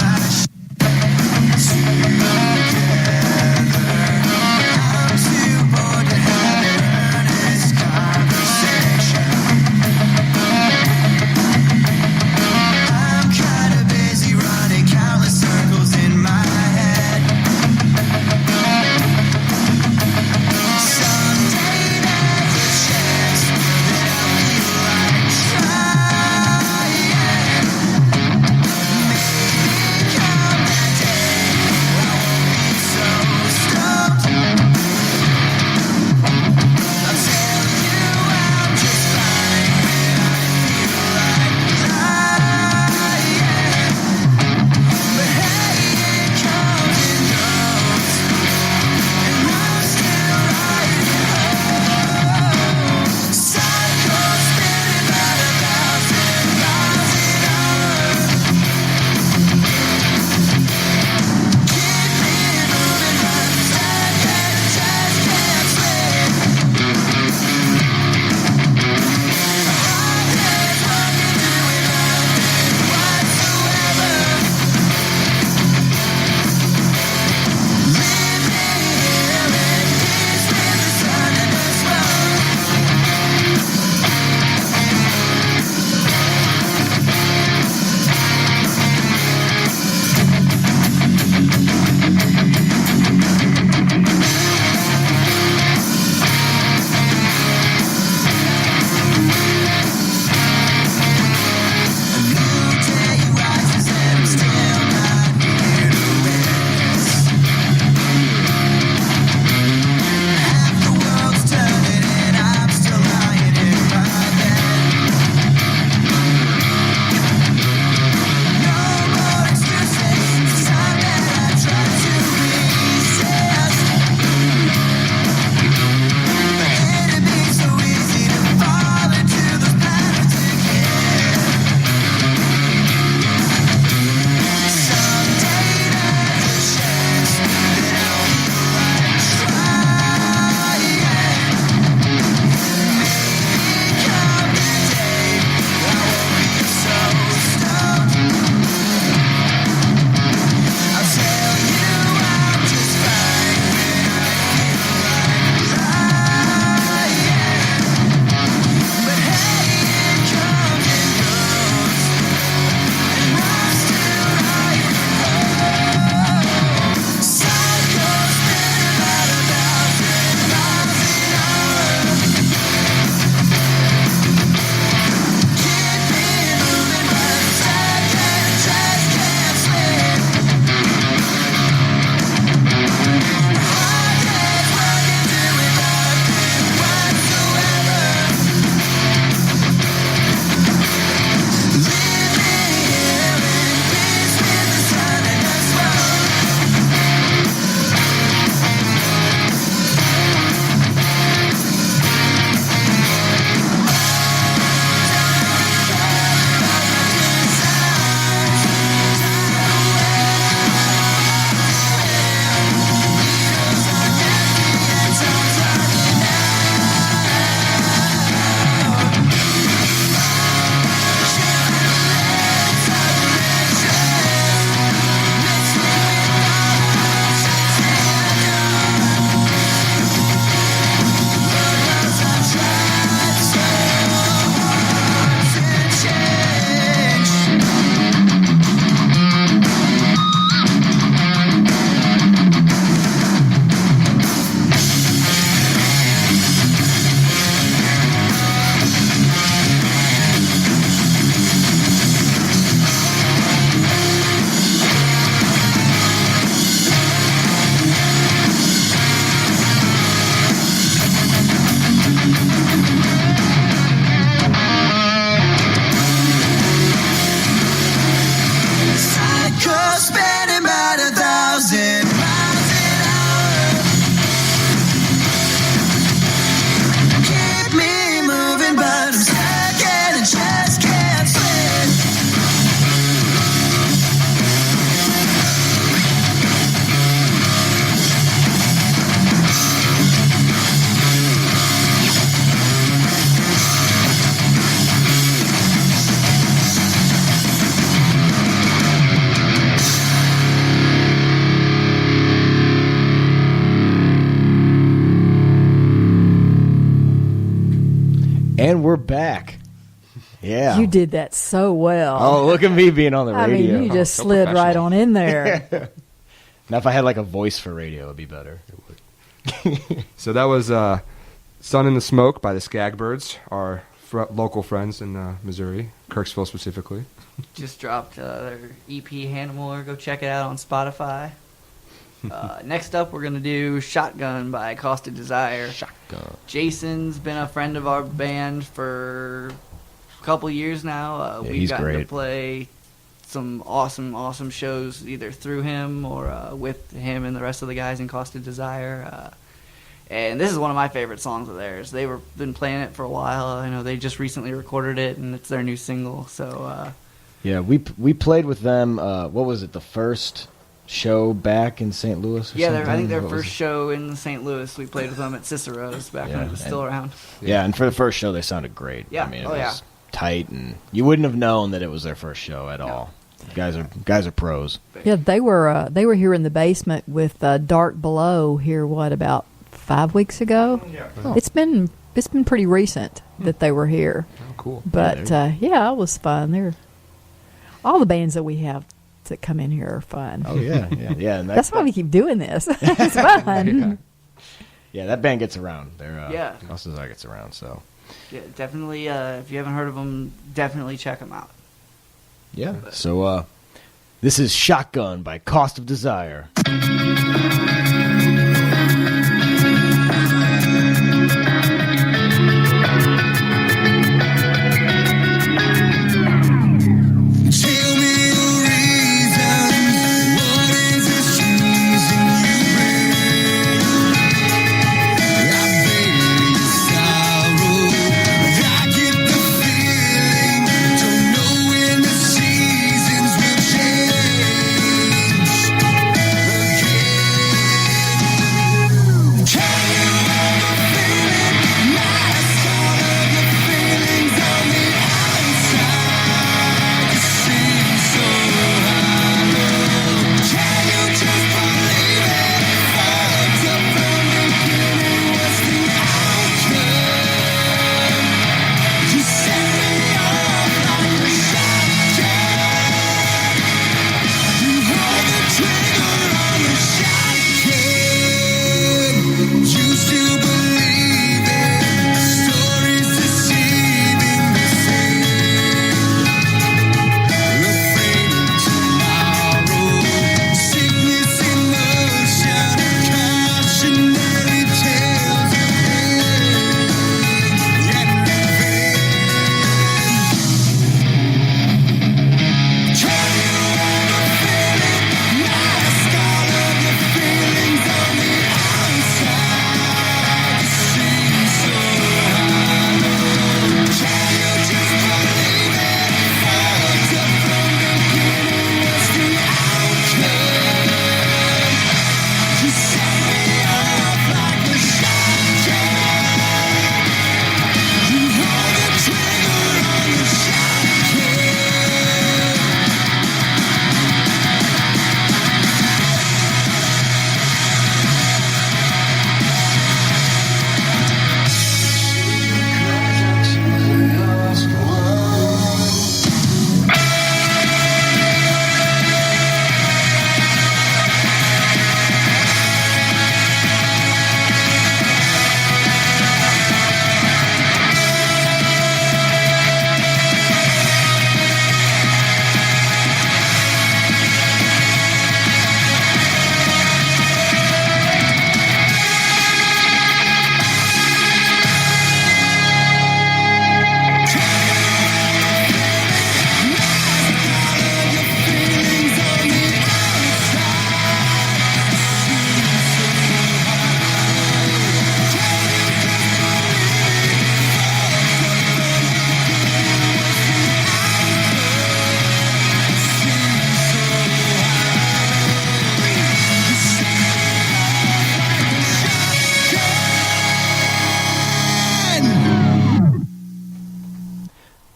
And we're back. Yeah. You did that so well. Oh, look at me being on the I radio. mean, you just slid right on in there. Now, if I had like a voice for radio, it'd be better. So that was Sun in the Smoke by the Skagbyrds, our local friends in Missouri, Kirksville specifically. Just dropped their EP, Hannibal. Go check it out on Spotify. Next up, we're going to do Shotgun by Cost of Desire. Shotgun. Jason's been a friend of our band for a couple years now. We've gotten to play some awesome shows either through him or with him and the rest of the guys in Cost of Desire. And this is one of my favorite songs of theirs. They've been playing it for a while. I know they just recently recorded it, and it's their new single. So yeah, we played with them. What was it? The first show back in St. Louis? I think their first show in St. Louis, we played with them at Cicero's back when it was still around. Yeah, and for the first show, they sounded great. Yeah, I mean, it was tight, and you wouldn't have known that it was their first show at all. Guys are pros. Yeah, they were here in the basement with Dark Below here. What, about 5 weeks ago? Yeah. Oh. It's been pretty recent that they were here. Oh, cool. But it was fun. All the bands that we have that come in here are fun. Oh yeah. And that's why we keep doing this. It's fun. Yeah, that band gets around. Cost of Desire gets around. So yeah, definitely. If you haven't heard of them, definitely check them out. Yeah. So this is Shotgun by Cost of Desire.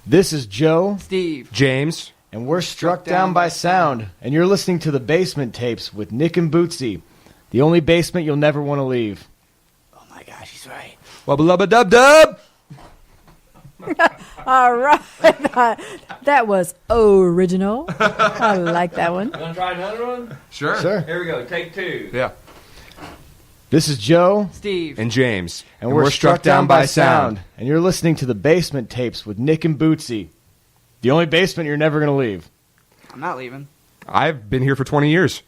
This is Joe, Steve, James, and we're Struck Down by Sound, and you're listening to the Basement Tapes with Nick and Bootsy, the only basement you'll never want to leave. Oh my gosh, he's right. Wubba lubba dub dub. All right. That was original. I like that one. Want to try another one? Sure. Here we go. Take 2. Yeah. This is Joe, Steve, And James. and we're Struck Down by Sound. And you're listening to the Basement Tapes with Nick and Bootsy. The only basement you're never going to leave. I'm not leaving. I've been here for 20 years.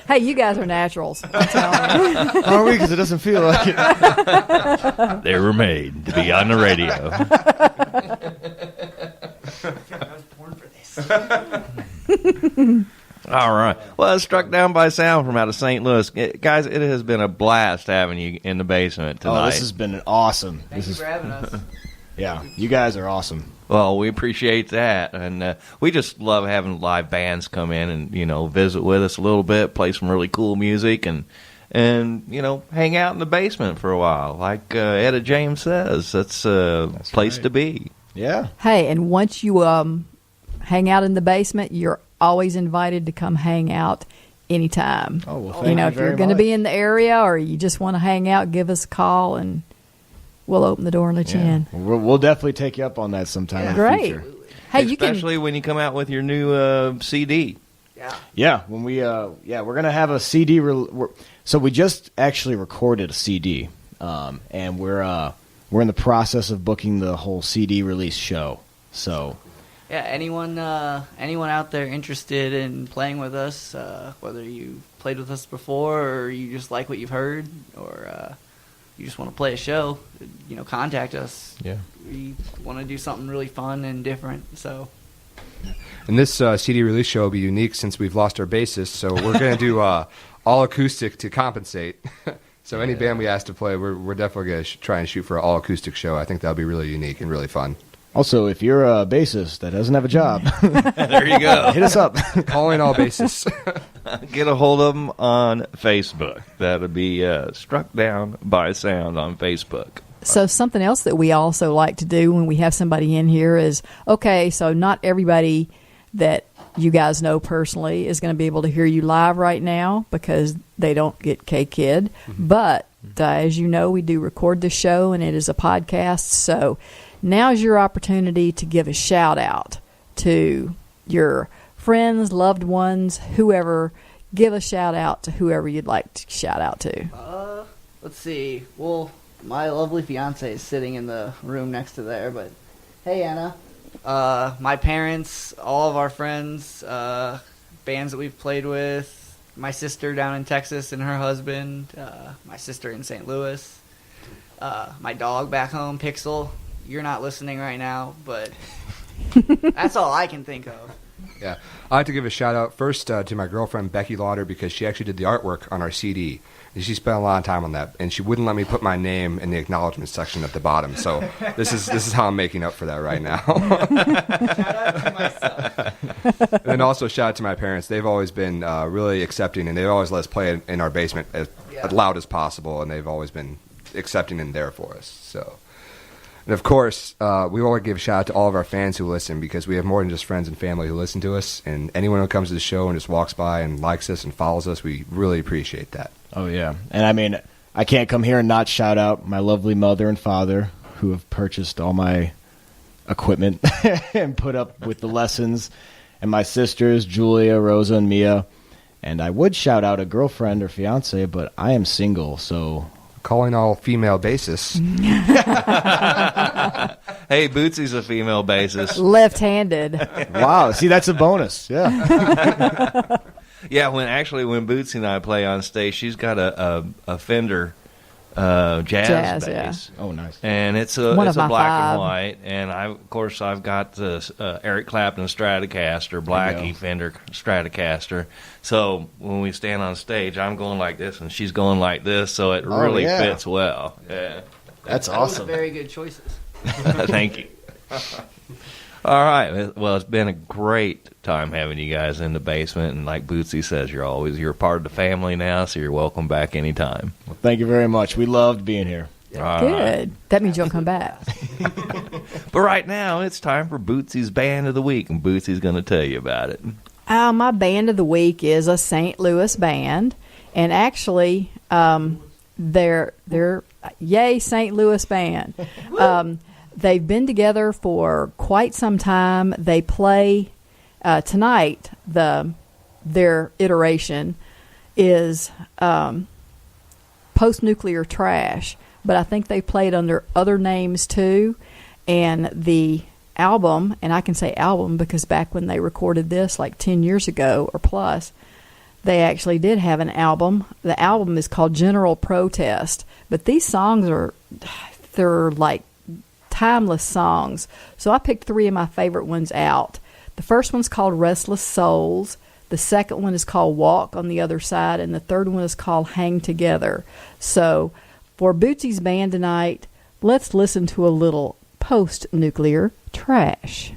Hey, you guys are naturals. I'm telling you. Are we? Because it doesn't feel like it. They were made to be on the radio. I was born for this. All right. Well, it's Struck Down by Sound from out of St. Louis. Guys, it has been a blast having you in the basement tonight. Oh, this has been awesome. Thank you for having us. Yeah, you guys are awesome. Well, we appreciate that, and we just love having live bands come in and visit with us a little bit, play some really cool music, and hang out in the basement for a while. Like Etta James says, that's a place to be. Yeah. Hey, and once you hang out in the basement, you're always invited to come hang out anytime. Oh, well, thank you if you're going to be in the area or you just want to hang out, give us a call and we'll open the door and let you in. We'll definitely take you up on that sometime in the Great. future. Hey, Especially when you come out with your new CD. Yeah, when we're gonna have a CD. So we just actually recorded a CD, and we're in the process of booking the whole CD release show. So Yeah, anyone out there interested in playing with us, whether you played with us before or you just like what you've heard or you just want to play a show, contact us. Yeah. We want to do something really fun and different, so. And this CD release show will be unique since we've lost our bassist, so we're going to do all acoustic to compensate. So any band we ask to play, we're definitely going to try and shoot for an all acoustic show. I think that'll be really unique and really fun. Also, if you're a bassist that doesn't have a job, there you go. Hit us up. Calling all bassists. Get a hold of them on Facebook. That'll be Struck Down by Sound on Facebook. So something else that we also like to do when we have somebody in here is, okay, so not everybody that you guys know personally is going to be able to hear you live right now because they don't get K-Kid. Mm-hmm. But as you know, we do record the show and it is a podcast. So now's your opportunity to give a shout out to your friends, loved ones, whoever. Give a shout out to whoever you'd like to shout out to. Let's see. Well, my lovely fiance is sitting in the room next to there, but hey, Anna. My parents, all of our friends, bands that we've played with, my sister down in Texas and her husband, my sister in St. Louis, my dog back home, Pixel. You're not listening right now, but that's all I can think of. Yeah. I'd like to give a shout-out first to my girlfriend, Becky Lauder, because she actually did the artwork on our CD. And she spent a lot of time on that, and she wouldn't let me put my name in the acknowledgement section at the bottom. So this is how I'm making up for that right now. Shout out to myself. And then also shout out to my parents. They've always been really accepting, and they've always let us play in our basement as loud as possible, and they've always been accepting and there for us. So. And, of course, we want to give a shout-out to all of our fans who listen because we have more than just friends and family who listen to us. And anyone who comes to the show and just walks by and likes us and follows us, we really appreciate that. Oh, yeah. And, I mean, I can't come here and not shout out my lovely mother and father who have purchased all my equipment and put up with the lessons, and my sisters, Julia, Rosa, and Mia. And I would shout out a girlfriend or fiance, but I am single, so... Calling all female bassists. Hey, Bootsy's a female bassist. Left-handed. Wow, see, that's a bonus. Yeah. Yeah, when Bootsy and I play on stage, she's got a Fender jazz bass. Yeah. Oh, nice. And it's a black and white. And I've got the Eric Clapton Stratocaster, Blackie Fender Stratocaster. So when we stand on stage, I'm going like this and she's going like this, so it really fits well. Yeah, that's awesome. Those are very good choices. Thank you. All right. Well, it's been a great time having you guys in the basement, and like Bootsy says, you're part of the family now, so you're welcome back anytime. Well, thank you very much. We loved being here. Good. Right. That means you'll come back. But right now, it's time for Bootsy's Band of the Week, and Bootsy's going to tell you about it. My band of the week is a St. Louis band, and actually, they're Yay, St. Louis band. They've been together for quite some time. They play tonight. Their iteration is post-nuclear trash, but I think they played under other names too. And the album, and I can say album because back when they recorded this, like 10 years ago or plus, they actually did have an album. The album is called General Protest, but these songs they're like timeless songs. So I picked 3 of my favorite ones out. The first one's called Restless Souls. The second one is called Walk on the Other Side, and the third one is called Hang Together. So for Bootsy's band tonight, let's listen to a little post-nuclear trash.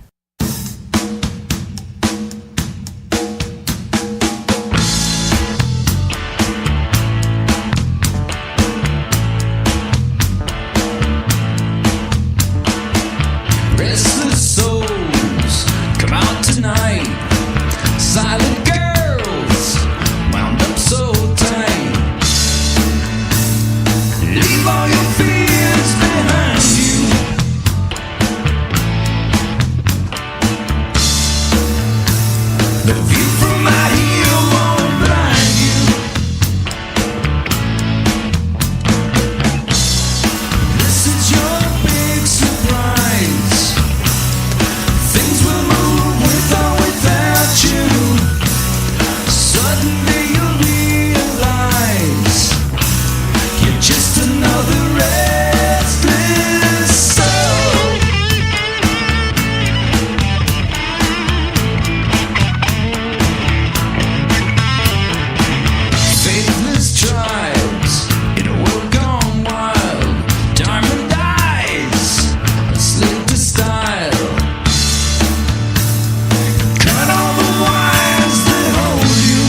Restless souls, come out tonight. Silent girls, wound up so tight. Leave all your fears behind you. The view from out here won't blind you. This is your big surprise. Things will move with or without you. Suddenly you'll realize you're just another restless soul. Faithless tribes in a world gone wild. Diamond eyes, a slave to style. Cut all the wires that hold you.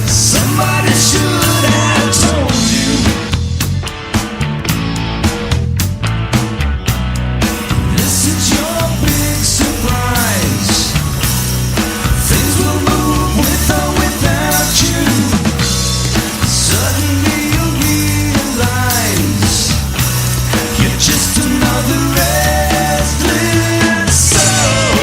Somebody should have told you. This is your big surprise. Things will move with or without you. Suddenly you'll realize you're just another restless soul.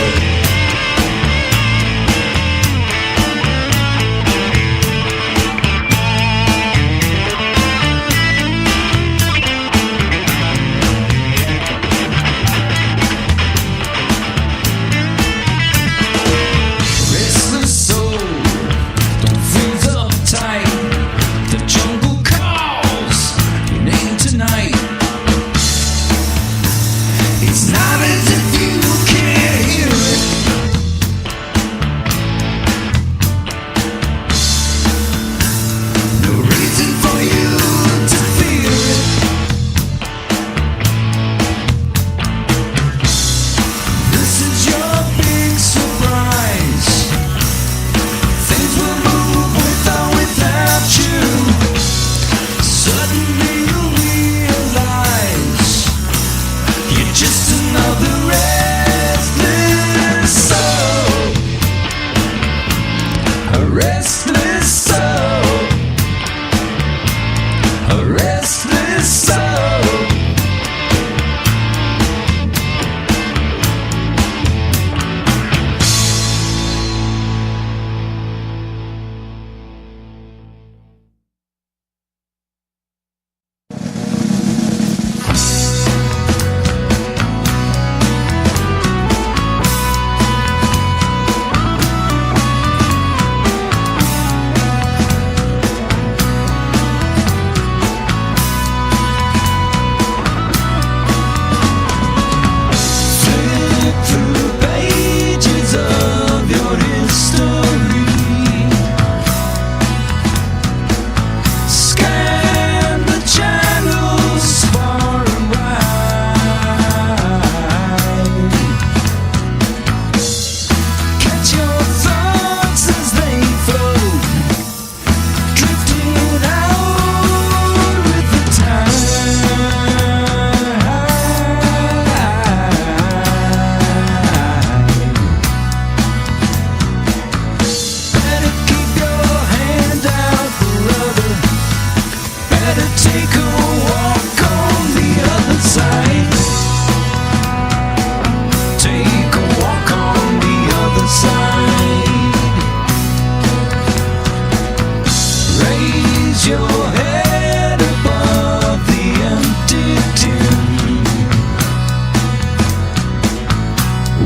Restless soul, don't freeze uptight. The jungle calls your name tonight. It's not as if you can't hear it. No reason for you to fear it. This is your big surprise. Things will move with or without you. Suddenly you'll realize you're just another restless soul. A restless soul. A restless soul. Raise your head above the empty tin.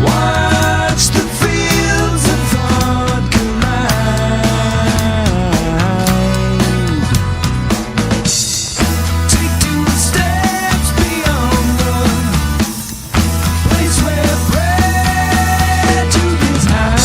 Watch the fields of thought collide. Take 2 steps beyond the place where prejudice hides.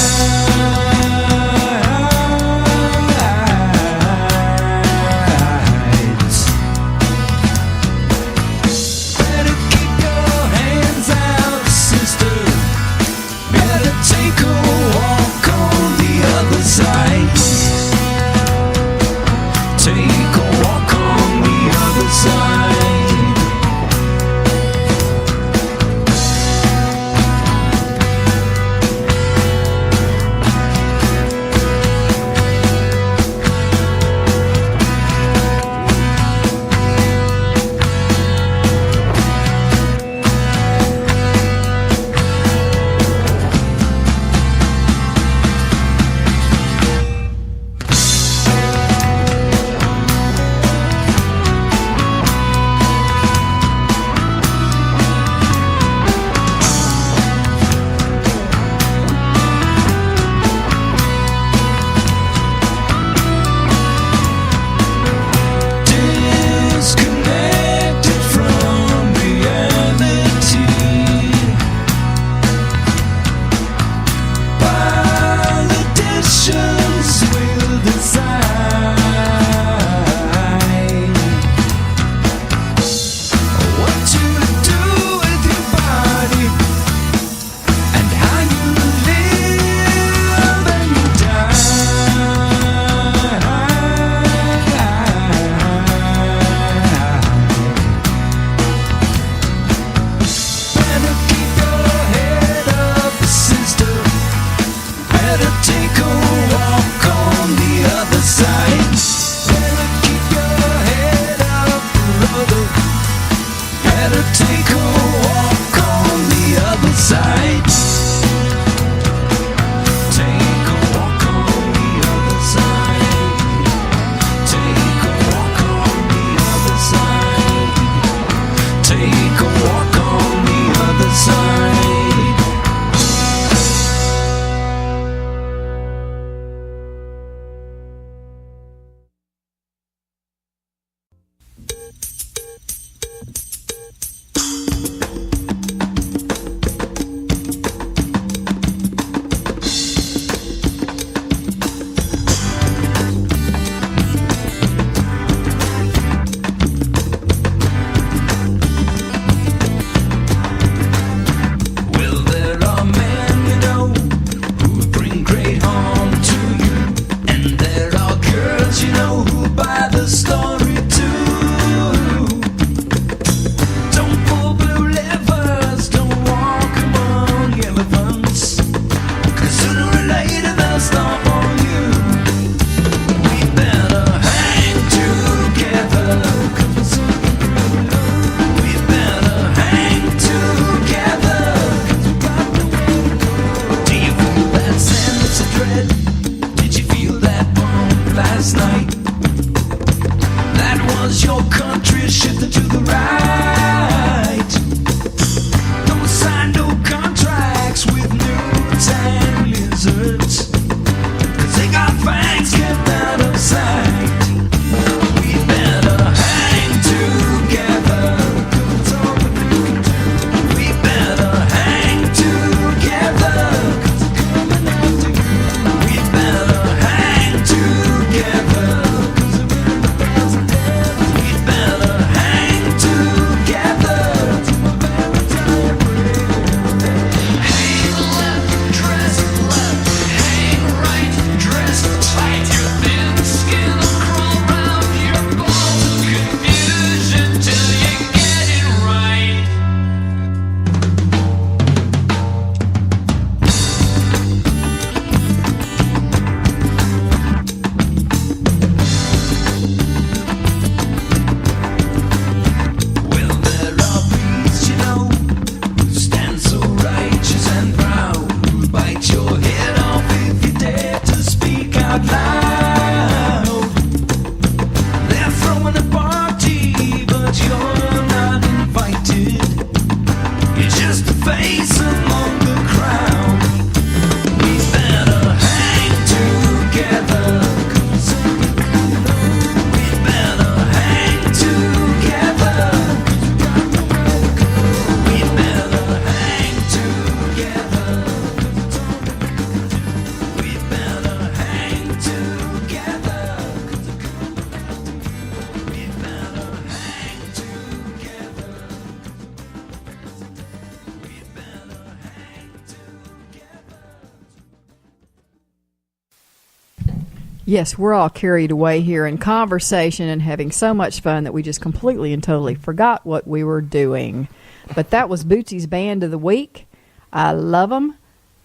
Yes, we're all carried away here in conversation and having so much fun that we just completely and totally forgot what we were doing. But that was Bootsy's Band of the Week. I love them.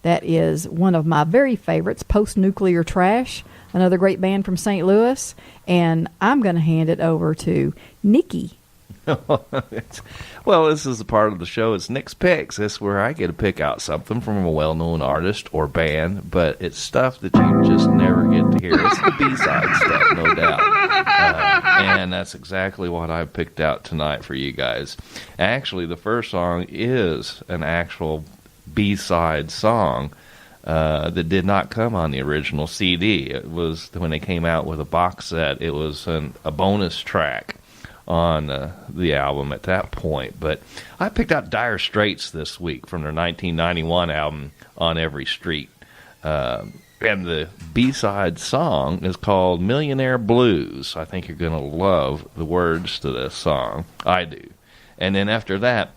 That is one of my very favorites, Post-Nuclear Trash, another great band from St. Louis. And I'm going to hand it over to Nikki. Well, this is a part of the show. It's Nick's Picks. This is where I get to pick out something from a well-known artist or band, but it's stuff that you just never get to hear. It's the B-side stuff, no doubt. And that's exactly what I picked out tonight for you guys. Actually, the first song is an actual B-side song that did not come on the original CD. It was, when they came out with a box set, it was a bonus track on the album at that point. But I picked out Dire Straits this week from their 1991 album On Every Street. And the B-side song is called Millionaire Blues. I think you're going to love the words to this song. I do. And then after that,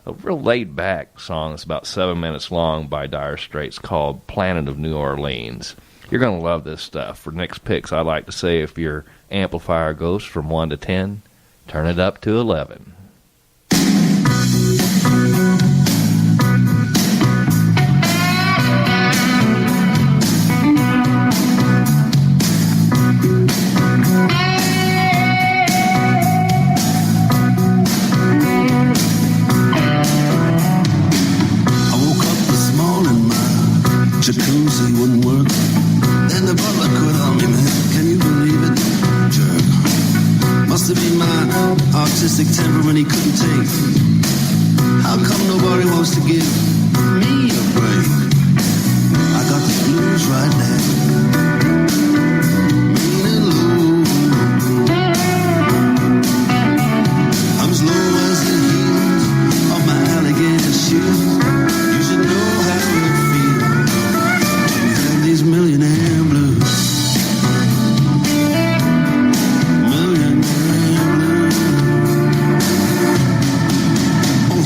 a real laid-back song that's about 7 minutes long by Dire Straits called Planet of New Orleans. You're going to love this stuff. For Nick's Picks, I like to say if your amplifier goes from 1 to 10, turn it up to 11. Jacuzzi wouldn't work. Then the butler quit on me, man. Can you believe it? Jerk. Must have been my artistic temper when he couldn't take. How come nobody wants to give me a break? I got the blues right now. Mean and low. I'm as low as the heels of my alligator shoes. You should know how it feels. These millionaire blues. Millionaire blues. Oh,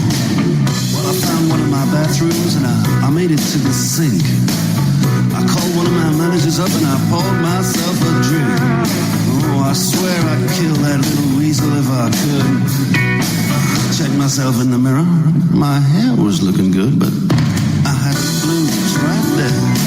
well, I found one of my bathrooms and I made it to the sink. I called one of my managers up and I poured myself a drink. Oh, I swear I'd kill that little weasel if I could. Checked myself in the mirror. My hair was looking good, but I had the blues right there.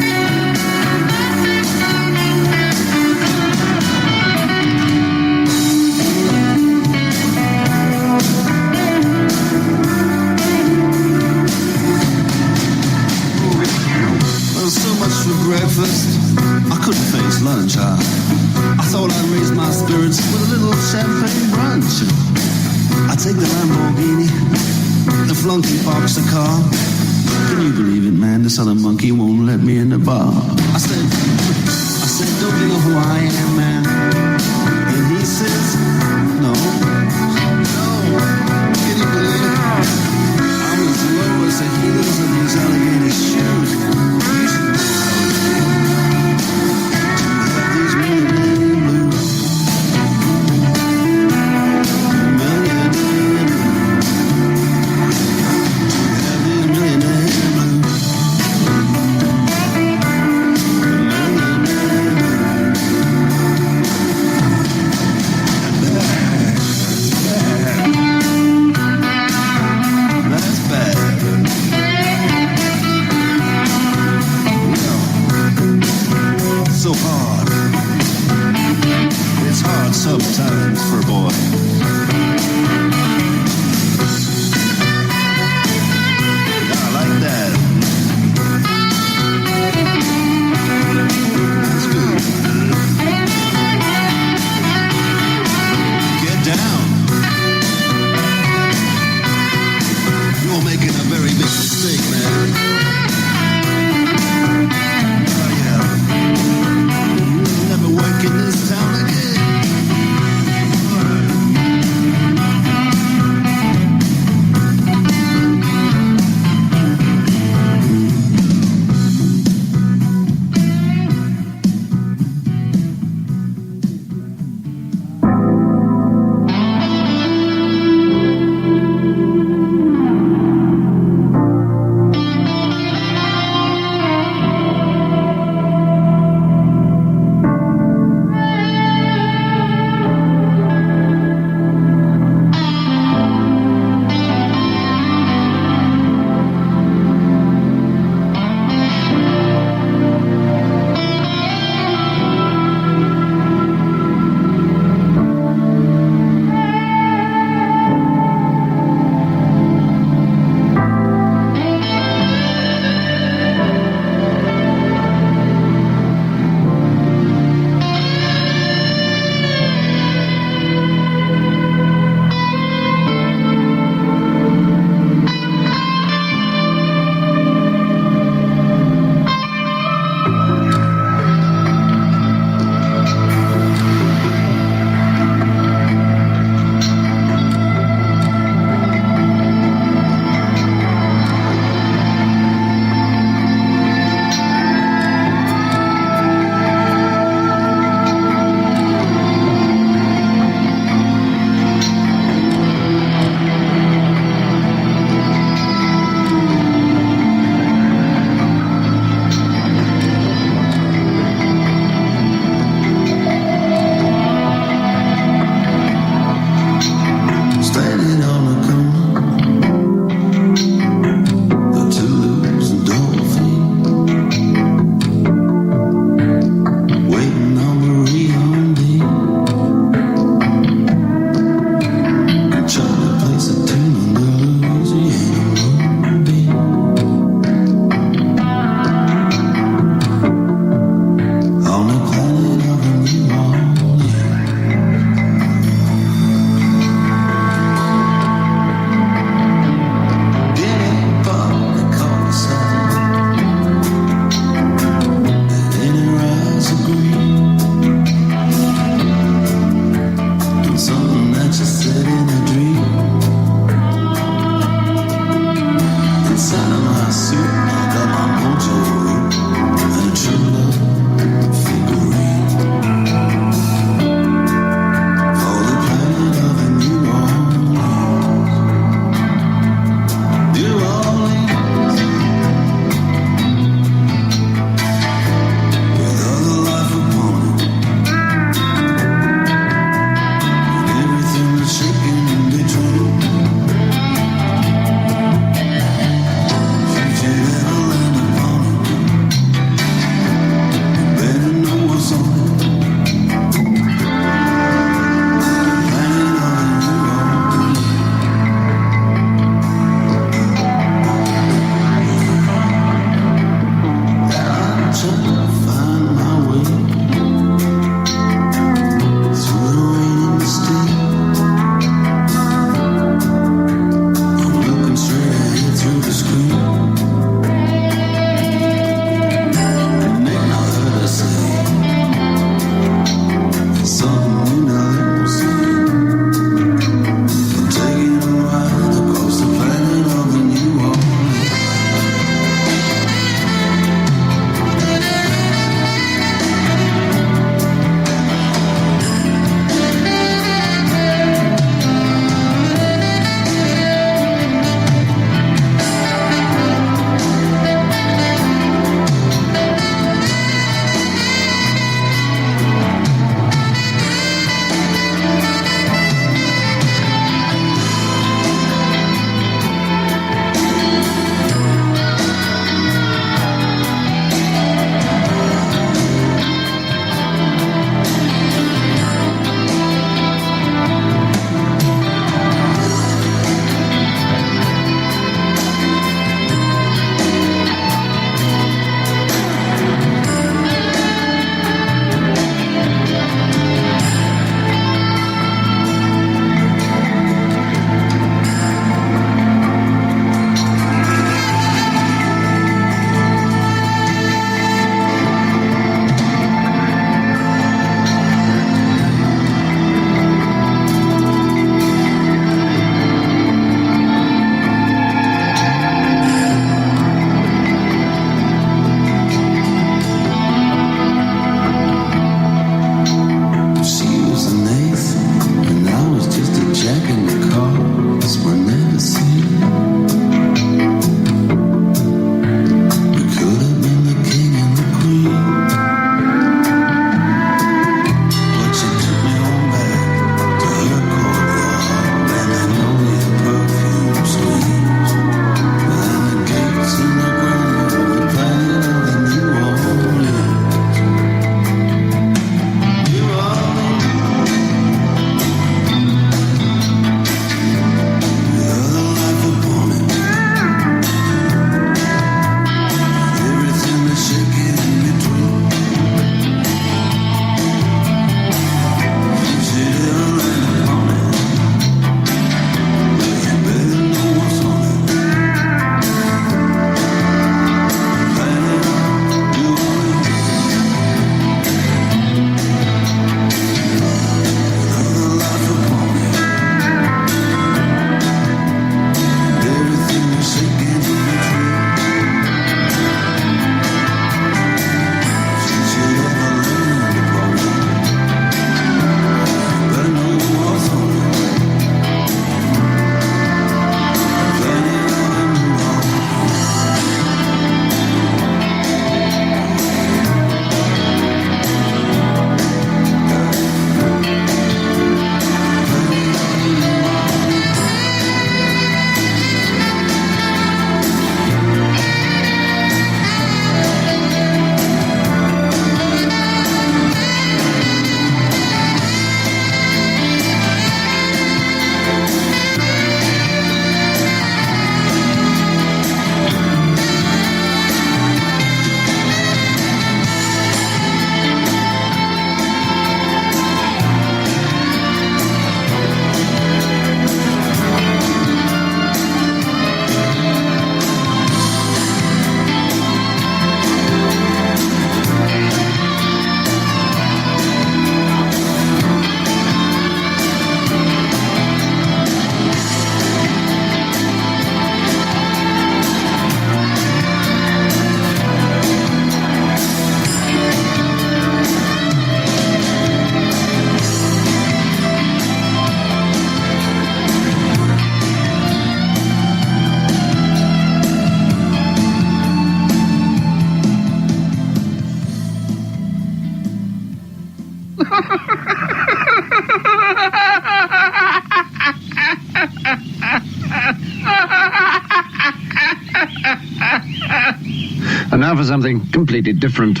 Now for something completely different.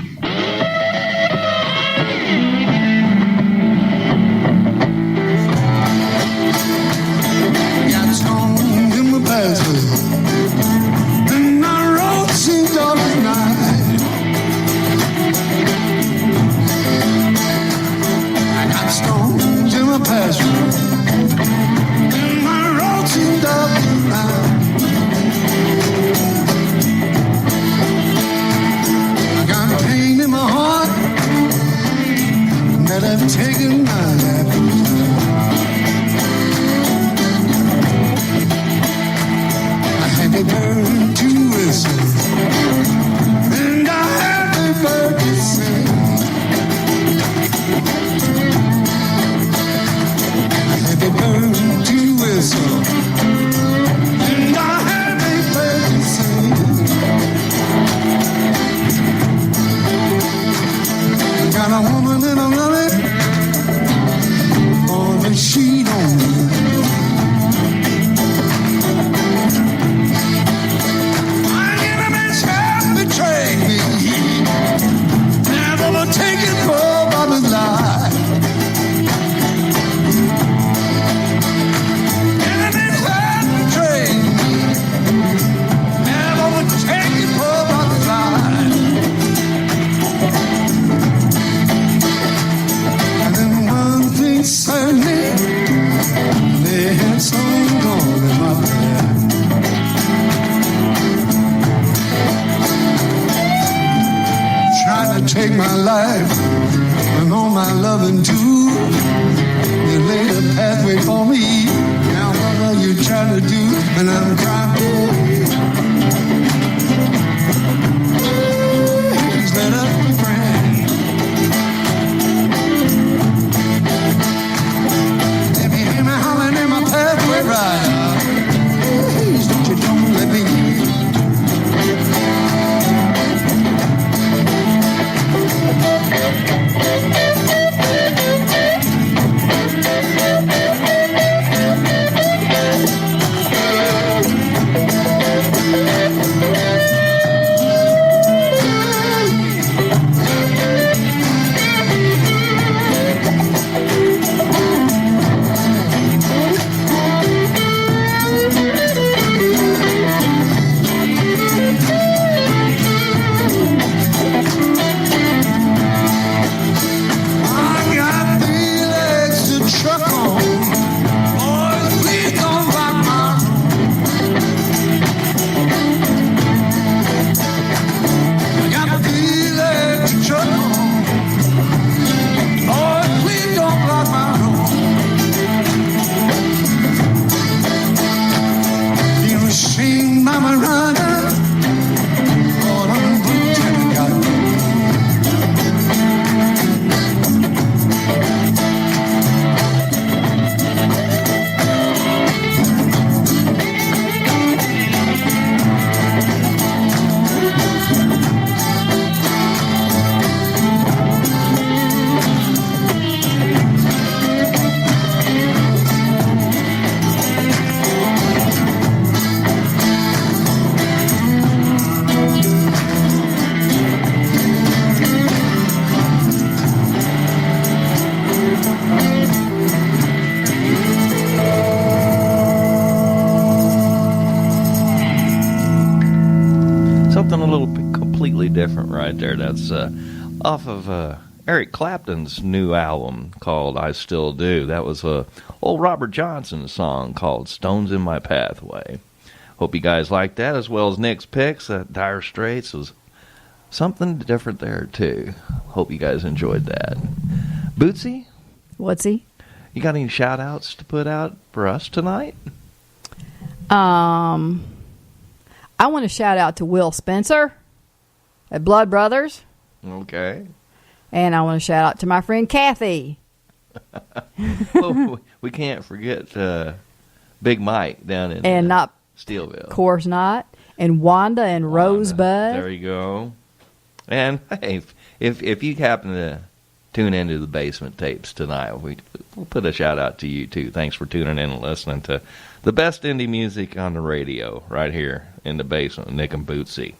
Got stones in my password, and my road seems dark as night. I got stones in my password, and my road seems dark as night. I got pain in my heart that I've taken my life. Happy bird to whistle, and a happy bird to sing. A happy bird to whistle, and a happy bird to sing. I got a woman and I'm loving, oh, but she don't know. Betrayed me, never taken for Bobby's life. Enemies have betrayed me, never taken for Bobby's life. And then one thing certainly, they had some gold in my bed. Trying to take my life and all my loving too. You laid a pathway for me. Now what are you trying to do? And I'm crying. Please let us be friends. Let me hear me hollering in my pathway right. Please don't let me hear. Different right there. That's off of Eric Clapton's new album called I Still Do. That was old Robert Johnson's song called Stones in My Pathway. Hope you guys like that, as well as Nick's Pics. Dire Straits was something different there too. Hope you guys enjoyed that. Bootsy? What's he? You got any shout outs to put out for us tonight? I want to shout out to Will Spencer at Blood Brothers. Okay. And I want to shout out to my friend Kathy. Well, we can't forget Big Mike down in and not Steelville. Of course not. And Wanda and Rosebud. There you go. And hey, if you happen to tune into the Basement Tapes tonight, we'll put a shout out to you too. Thanks for tuning in and listening to the best indie music on the radio right here in the basement with Nick and Bootsy.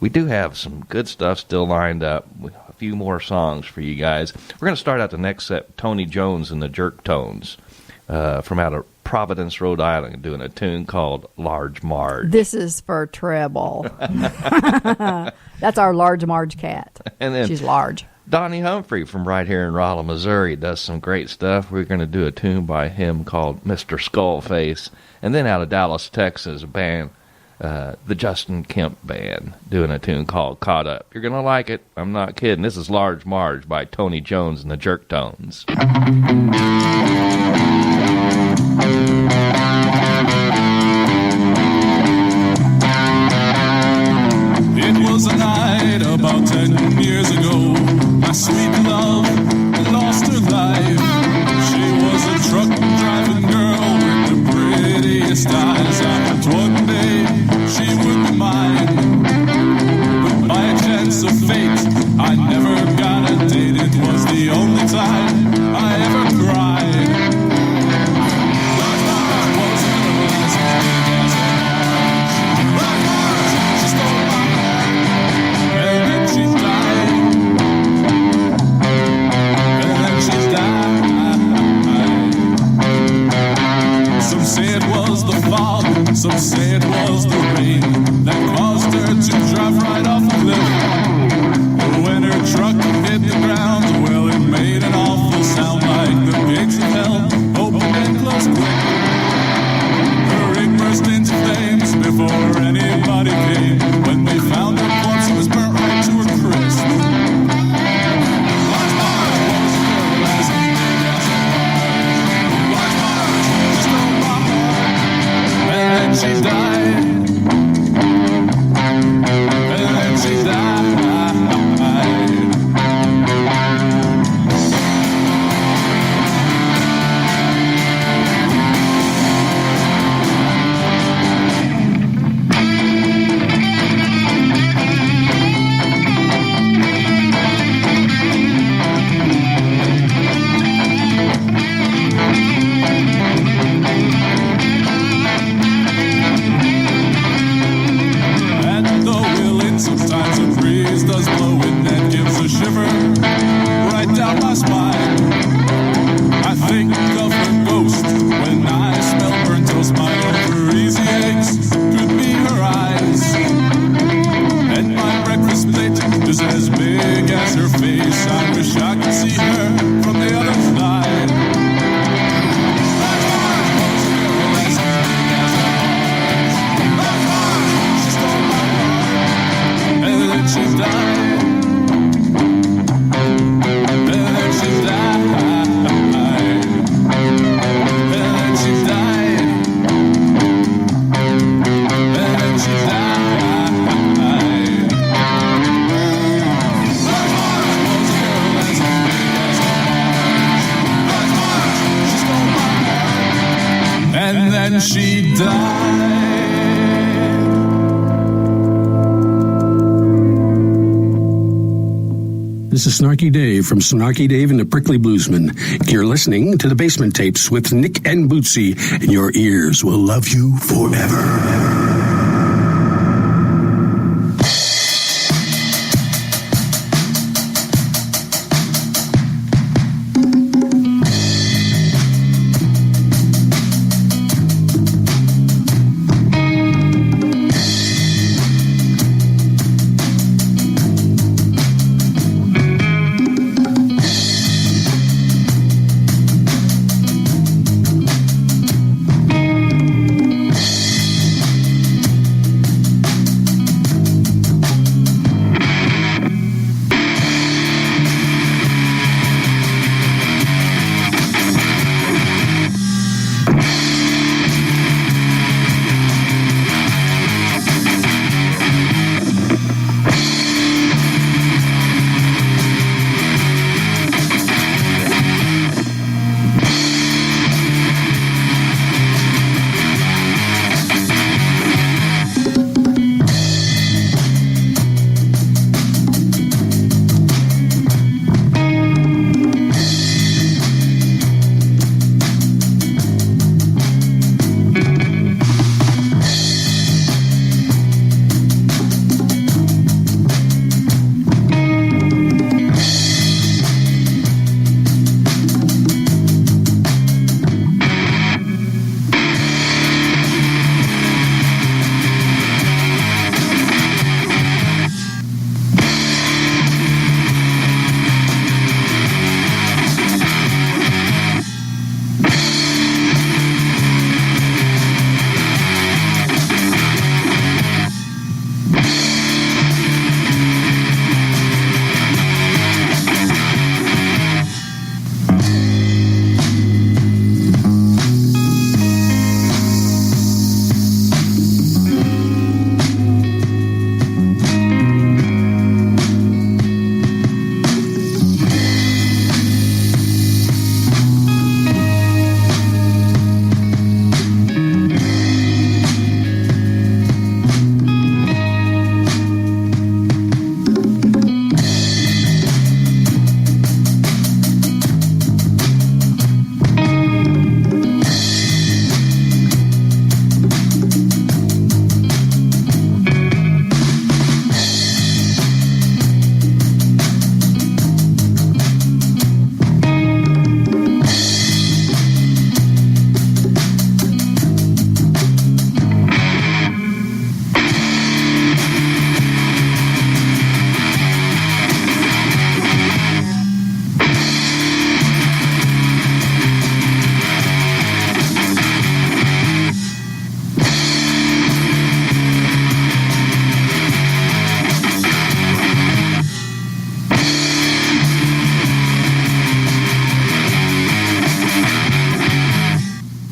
we do have some good stuff still lined up. A few more songs for you guys. We're going to start out the next set, Tony Jones and the Jerktones from out of Providence, Rhode Island, doing a tune called Large Marge. This is for treble. That's our Large Marge cat. And then she's large. Donnie Humphrey from right here in Rolla, Missouri, does some great stuff. We're going to do a tune by him called Mr. Skullface. And then out of Dallas, Texas, a band, the Justin Kemp Band, doing a tune called Caught Up. You're going to like it. I'm not kidding. This is Large Marge by Tony Jones and the Jerktones. It was a night about 10 years ago. My sweet love lost her life. She was a truck driving girl with the prettiest eyes. I hoped one day she would be mine, but by a chance of fate, I never got a date. It was the only time I ever cried. Some say it was the rain that caused her to drive right off the cliff. But when her truck hit the ground, well, it made an awful sound like the gates of hell opened and closed quick. Her rig burst into flames before anybody came. When they found her corpse, it was burnt right to her crisp. She died, and then she died. Sometimes a breeze does blow in that gives a shiver right down my spine. I think of her ghost when I smell burnt toast. My own easy aches could be her eyes, and my breakfast plate just as big as her face. I wish I could see her from the other side. She died, and then she died, and then she died, and then she died. Large Marge was a girl as big as a Marge. She stole my heart, and then she died. This is Snarky Dave from Snarky Dave and the Prickly Bluesman. You're listening to the Basement Tapes with Nick and Bootsy, and your ears will love you forever.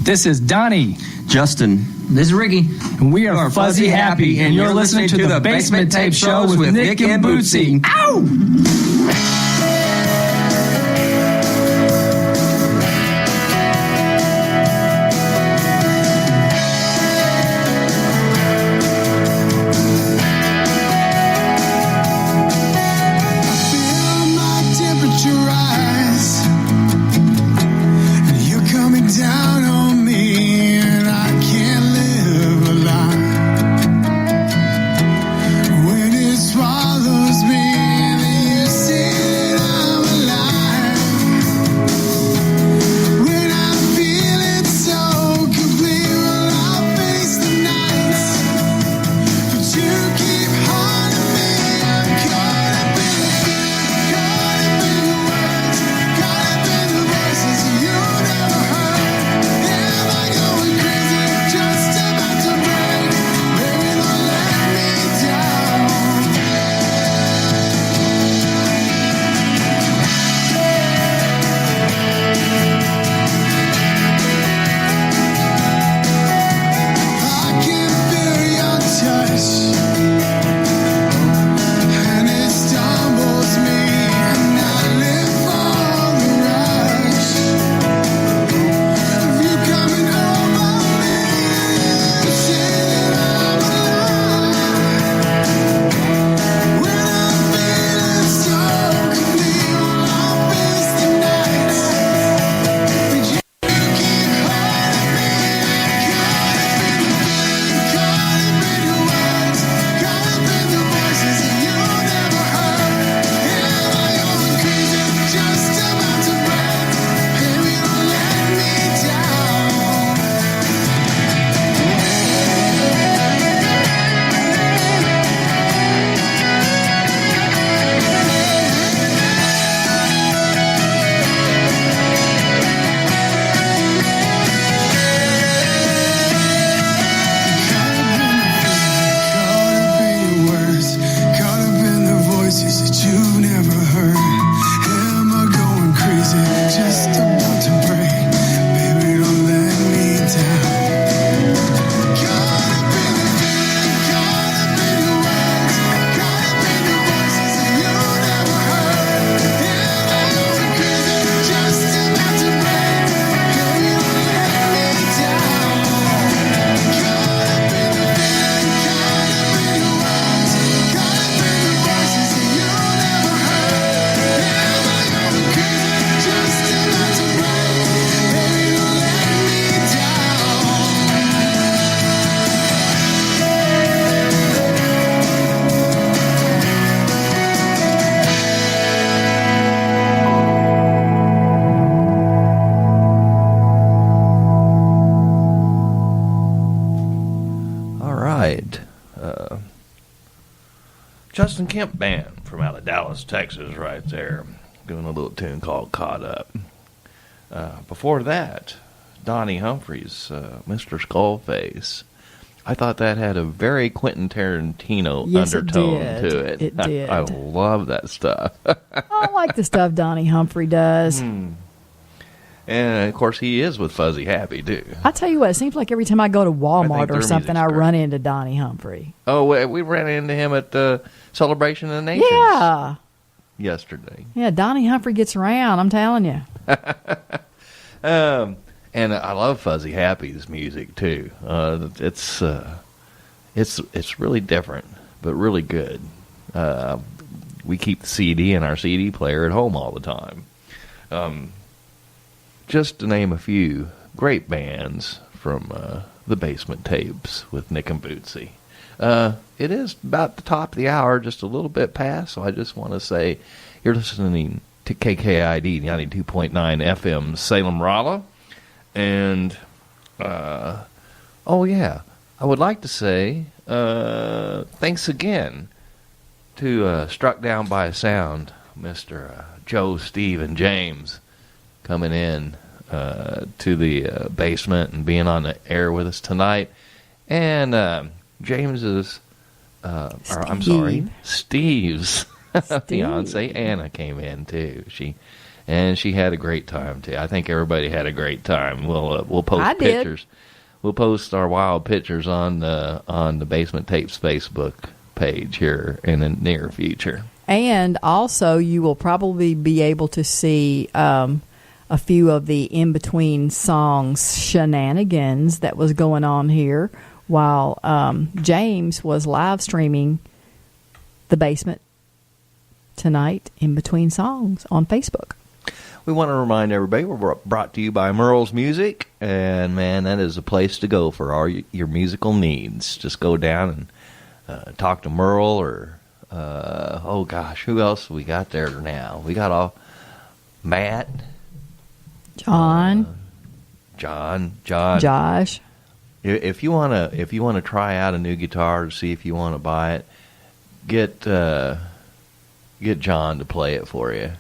This is Donnie. Justin. This is Ricky. And we are Fuzzy Happy, and you're listening to the Basement Tape Show with Nick and Bootsy. Ow! Justin Kemp band from out of Dallas, Texas, right there, doing a little tune called Caught Up. Before that, Donnie Humphrey's Mr. Skullface. I thought that had a very Quentin Tarantino undertone to it. It did. I love that stuff. I like the stuff Donnie Humphrey does. And, of course, he is with Fuzzy Happy, too. I tell you what, it seems like every time I go to Walmart or something, I run into Donnie Humphrey. Oh, we ran into him at the Celebration of the Nations. Yeah. Yesterday. Yeah, Donnie Humphrey gets around, I'm telling you. And I love Fuzzy Happy's music, too. It's really different, but really good. We keep the CD in our CD player at home all the time. Just to name a few great bands from the Basement Tapes with Nick and Bootsy. It is about the top of the hour, just a little bit past, so I just want to say you're listening to KKID 92.9 FM Salem, Rolla. And, I would like to say thanks again to Struck Down by a Sound, Mr. Joe, Steve, and James, coming in to the basement and being on the air with us tonight. And James's, Steve's fiance Anna came in too. She and she had a great time too. I think everybody had a great time. We'll post pictures. We'll post our wild pictures on the Basement Tapes Facebook page here in the near future. And also, you will probably be able to see a few of the in-between songs shenanigans that was going on here while James was live streaming the Basement tonight in between songs on Facebook. We want to remind everybody we're brought to you by Merle's Music, and man, that is a place to go for all your musical needs. Just go down and talk to Merle, or oh gosh, who else we got there now? We got all Matt, John, Josh. If you wanna try out a new guitar to see if you want to buy it, get John to play it for you.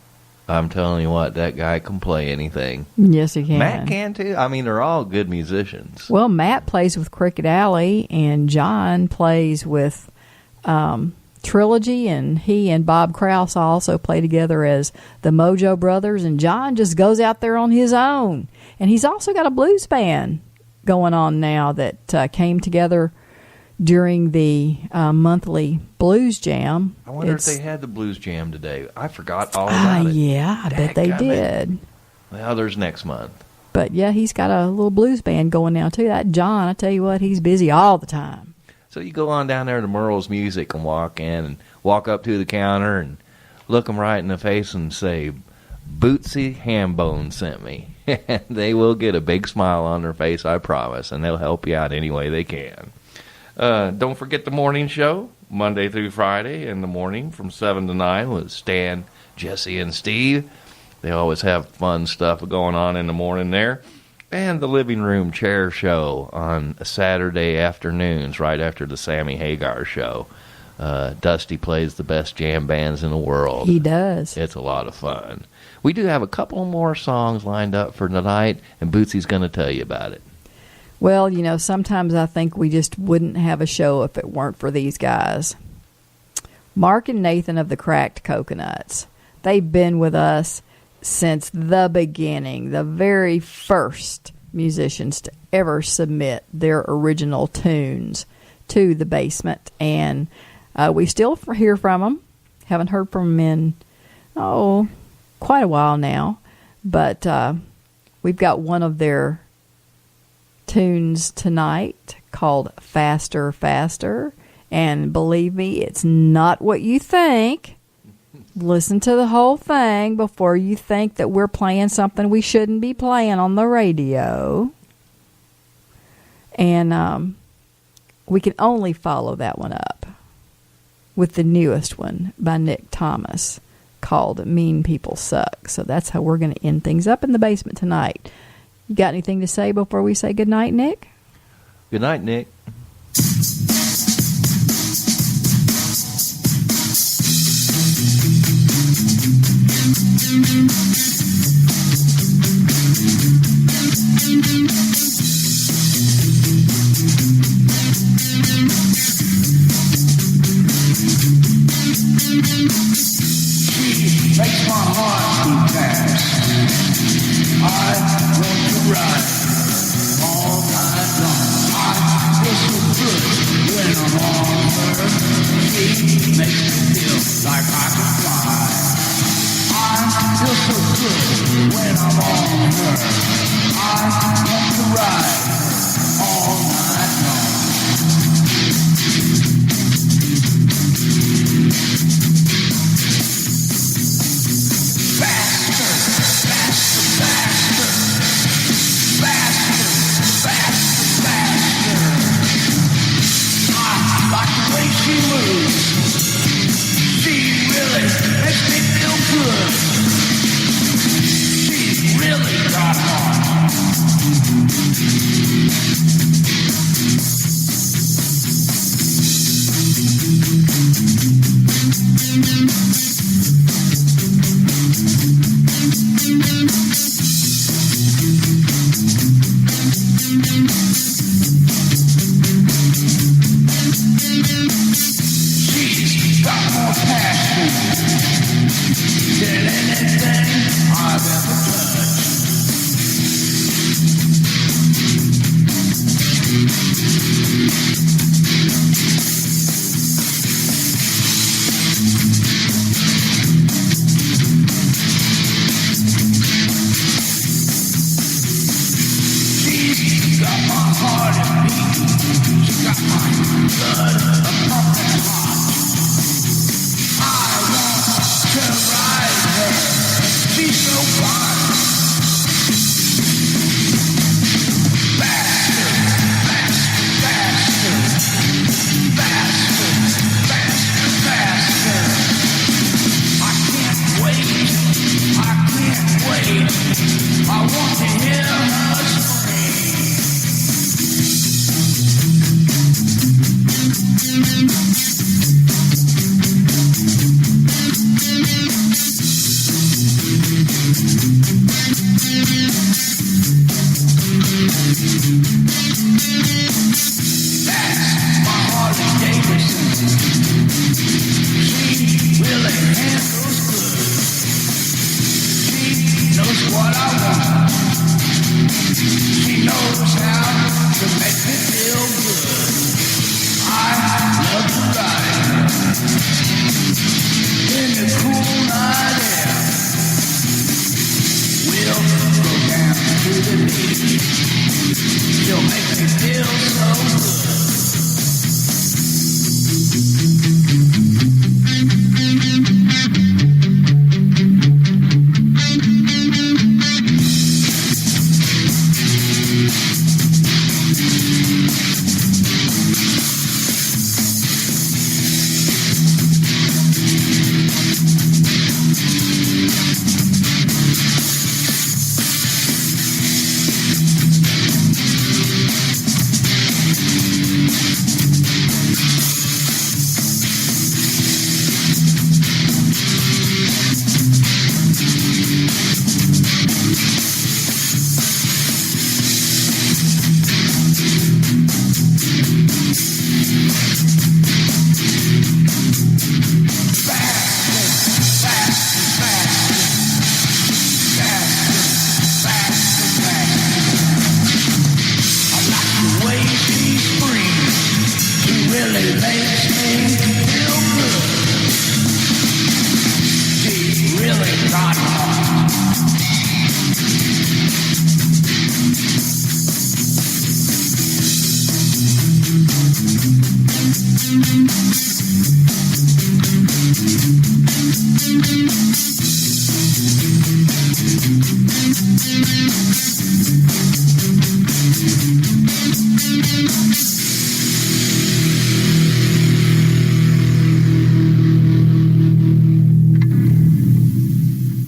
I'm telling you what, that guy can play anything. Yes, he can. Matt can too. I mean, they're all good musicians. Well, Matt plays with Cricket Alley, and John plays with Trilogy, and he and Bob Krause also play together as the Mojo Brothers, and John just goes out there on his own. And he's also got a blues band going on now that came together during the monthly Blues Jam. I wonder if they had the Blues Jam today. I forgot all about it. Yeah, I bet they did. Well, there's next month. But yeah, he's got a little blues band going now too. That John, I tell you what, he's busy all the time. So you go on down there to Merle's Music and walk in and walk up to the counter and look them right in the face and say, Bootsy Hambone sent me. They will get a big smile on their face, I promise, and they'll help you out any way they can. Don't forget the morning show, Monday through Friday in the morning from 7 to 9 with Stan, Jesse, and Steve. They always have fun stuff going on in the morning there. And the Living Room Chair Show on Saturday afternoons right after the Sammy Hagar show. Dusty plays the best jam bands in the world. He does. It's a lot of fun. We do have a couple more songs lined up for tonight, and Bootsy's going to tell you about it. Well, you know, sometimes I think we just wouldn't have a show if it weren't for these guys. Mark and Nathan of the Cracked Coconuts. They've been with us since the beginning, the very first musicians to ever submit their original tunes to the Basement. And we still hear from them. Haven't heard from them in, quite a while now. But we've got one of their tunes tonight called Faster, Faster. And believe me, it's not what you think. Listen to the whole thing before you think that we're playing something we shouldn't be playing on the radio. And we can only follow that one up with the newest one by Nick Thomas called Mean People Suck. So that's how we're going to end things up in the basement tonight. You got anything to say before we say goodnight, Nick? Good night, Nick. Makes my heart beat fast. I want to ride all night long. I feel so good when I'm on her. She makes me feel like I can fly. I feel so good when I'm on her. I want to ride all night long. She moves. She really makes me feel good. She's really got heart.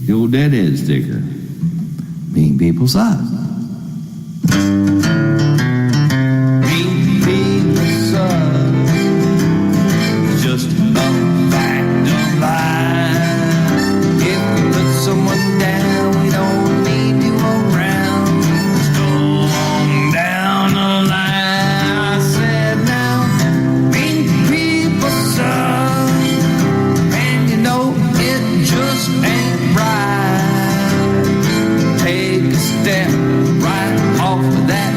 The old deadhead sticker. Mean people's eyes. Mean people's eyes. Just a fact of life. If we put someone down, we don't need you around. Just go on down the line. I said now, mean people's eyes. And you know it just ain't right. Take a step right off of that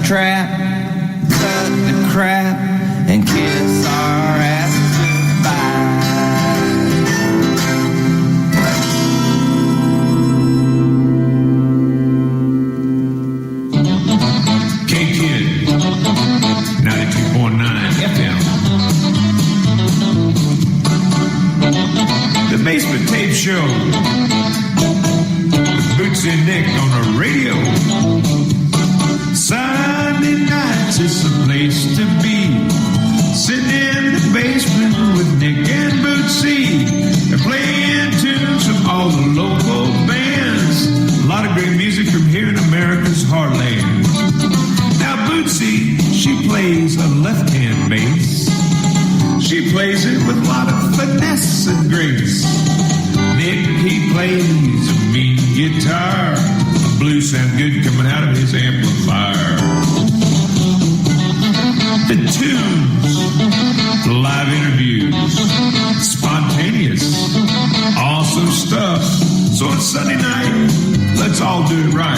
trap, cut the crap, and kiss our asses goodbye. K-Kid, 92.9 FM. The Basement Tape Show. Bootsy and Nick on the radio. Sunday nights is the place to be. Sitting in the basement with Nick and Bootsy. They're playing tunes from all the local bands. A lot of great music from here in America's heartland. Now Bootsy, she plays a left-hand bass. She plays it with a lot of finesse and grace. Nick, he plays a mean guitar. The blues sound good coming out of his amplifier. The tunes, the live interviews, spontaneous, awesome stuff. So on Sunday night, let's all do it right.